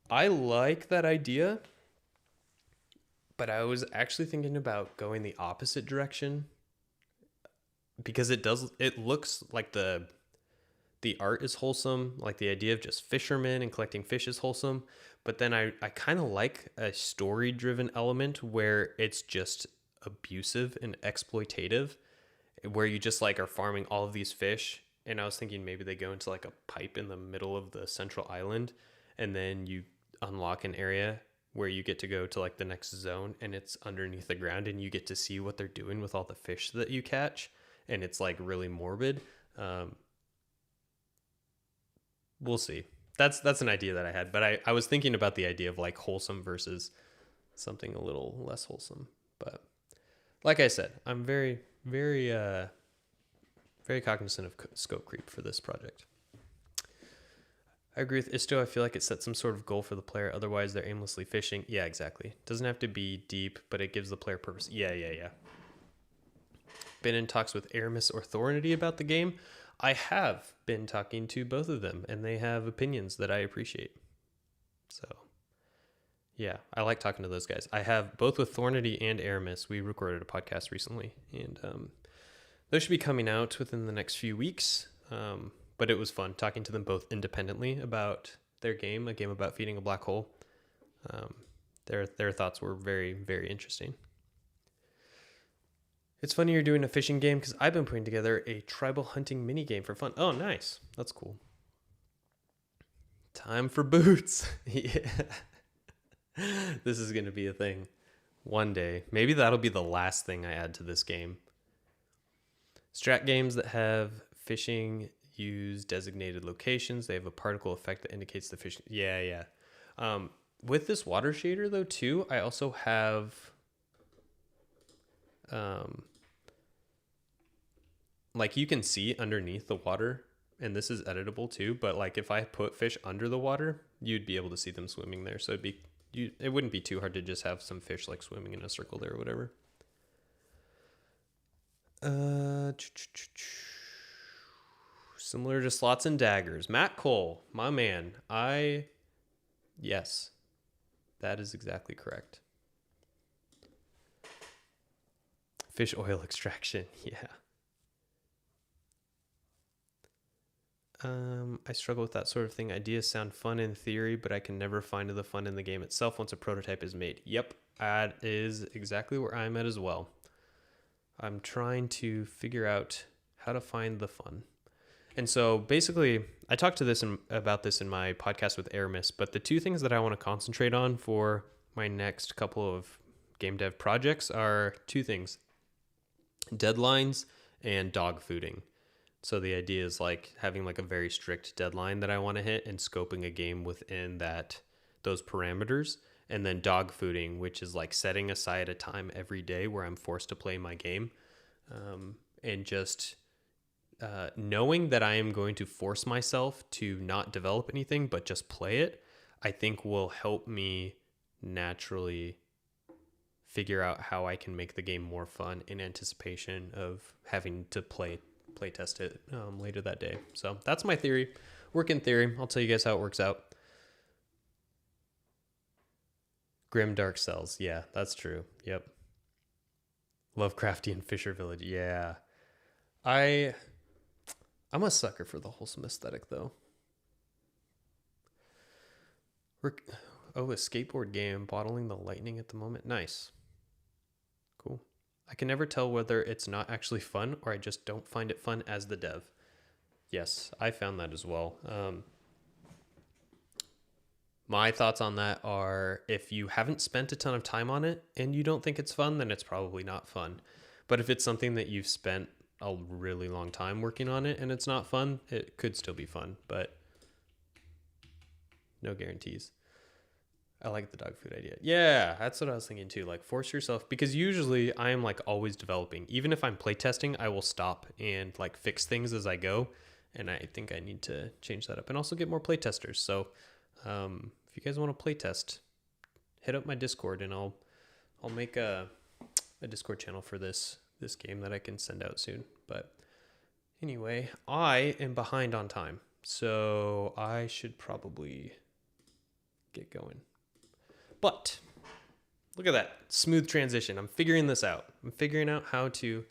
I like that idea, but I was actually thinking about going the opposite direction because it looks like the art is wholesome, like the idea of just fishermen and collecting fish is wholesome, but then I kind of like a story driven element where it's just abusive and exploitative, where you just like are farming all of these fish. And I was thinking maybe they go into like a pipe in the middle of the central island, and then you unlock an area where you get to go to like the next zone and it's underneath the ground and you get to see what they're doing with all the fish that you catch, and it's like really morbid. We'll see. That's an idea that I had, but I was thinking about the idea of like wholesome versus something a little less wholesome. But like I said, I'm very cognizant of scope creep for this project. I agree with Isto. I feel like it sets some sort of goal for the player. Otherwise, they're aimlessly fishing. Yeah, exactly. Doesn't have to be deep, but it gives the player purpose. Yeah. Been in talks with Aramis or Thornity about the game. I have been talking to both of them, and they have opinions that I appreciate. So, yeah, I like talking to those guys. I have both with Thornity and Aramis. We recorded a podcast recently, and those should be coming out within the next few weeks. But it was fun talking to them both independently about their game, a game about feeding a black hole. Their thoughts were very, very interesting. It's funny you're doing a fishing game because I've been putting together a tribal hunting mini game for fun. Oh, nice. That's cool. Time for boots. Yeah. This is going to be a thing one day. Maybe that'll be the last thing I add to this game. Strat games that have fishing use designated locations. They have a particle effect that indicates the fish. Yeah. With this water shader though too, I also have like you can see underneath the water, and this is editable too, but like if I put fish under the water, you'd be able to see them swimming there. So it wouldn't be too hard to just have some fish like swimming in a circle there or whatever. Similar to slots and daggers. Matt Cole, my man. Yes, that is exactly correct. Fish oil extraction. Yeah. I struggle with that sort of thing. Ideas sound fun in theory, but I can never find the fun in the game itself once a prototype is made. Yep, that is exactly where I'm at as well. I'm trying to figure out how to find the fun. And so basically, I talked about this in my podcast with Aramis, but the two things that I want to concentrate on for my next couple of game dev projects are two things: deadlines and dog fooding. So the idea is like having like a very strict deadline that I want to hit and scoping a game within those parameters. And then dog fooding, which is like setting aside a time every day where I'm forced to play my game. And just knowing that I am going to force myself to not develop anything, but just play it, I think will help me naturally figure out how I can make the game more fun in anticipation of having to play test it later that day. So that's my theory. Work in theory. I'll tell you guys how it works out. Grim Dark Cells. Yeah, that's true. Yep. Lovecraftian Fisher Village. Yeah. I'm a sucker for the wholesome aesthetic though. Oh, a skateboard game bottling the lightning at the moment. Nice. Cool. I can never tell whether it's not actually fun or I just don't find it fun as the dev. Yes, I found that as well. My thoughts on that are if you haven't spent a ton of time on it and you don't think it's fun, then it's probably not fun. But if it's something that you've spent a really long time working on it and it's not fun, it could still be fun, but no guarantees. I like the dog food idea. Yeah, that's what I was thinking too. Like force yourself, because usually I am like always developing. Even if I'm playtesting, I will stop and like fix things as I go. And I think I need to change that up and also get more playtesters. So if you guys want to playtest, hit up my Discord and I'll make a Discord channel for this game that I can send out soon. But anyway, I am behind on time, so I should probably get going. But look at that smooth transition. I'm figuring this out. I'm figuring out how to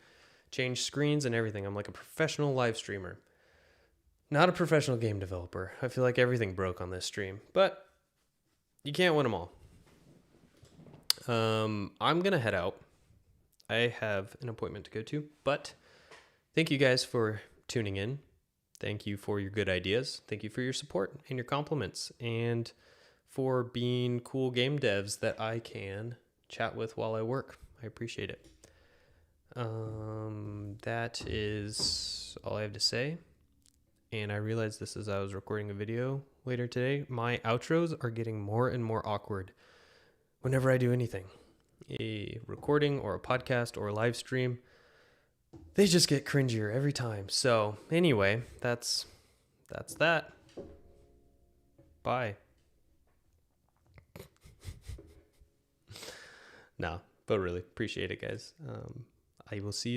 change screens and everything. I'm like a professional live streamer, not a professional game developer. I feel like everything broke on this stream, but you can't win them all. I'm going to head out. I have an appointment to go to, but thank you guys for tuning in. Thank you for your good ideas. Thank you for your support and your compliments, and for being cool game devs that I can chat with while I work. I appreciate it. That is all I have to say. And I realized this as I was recording a video later today. My outros are getting more and more awkward whenever I do anything. A recording or a podcast or a live stream. They just get cringier every time. So anyway, that's that. Bye. No, but really appreciate it, guys. I will see you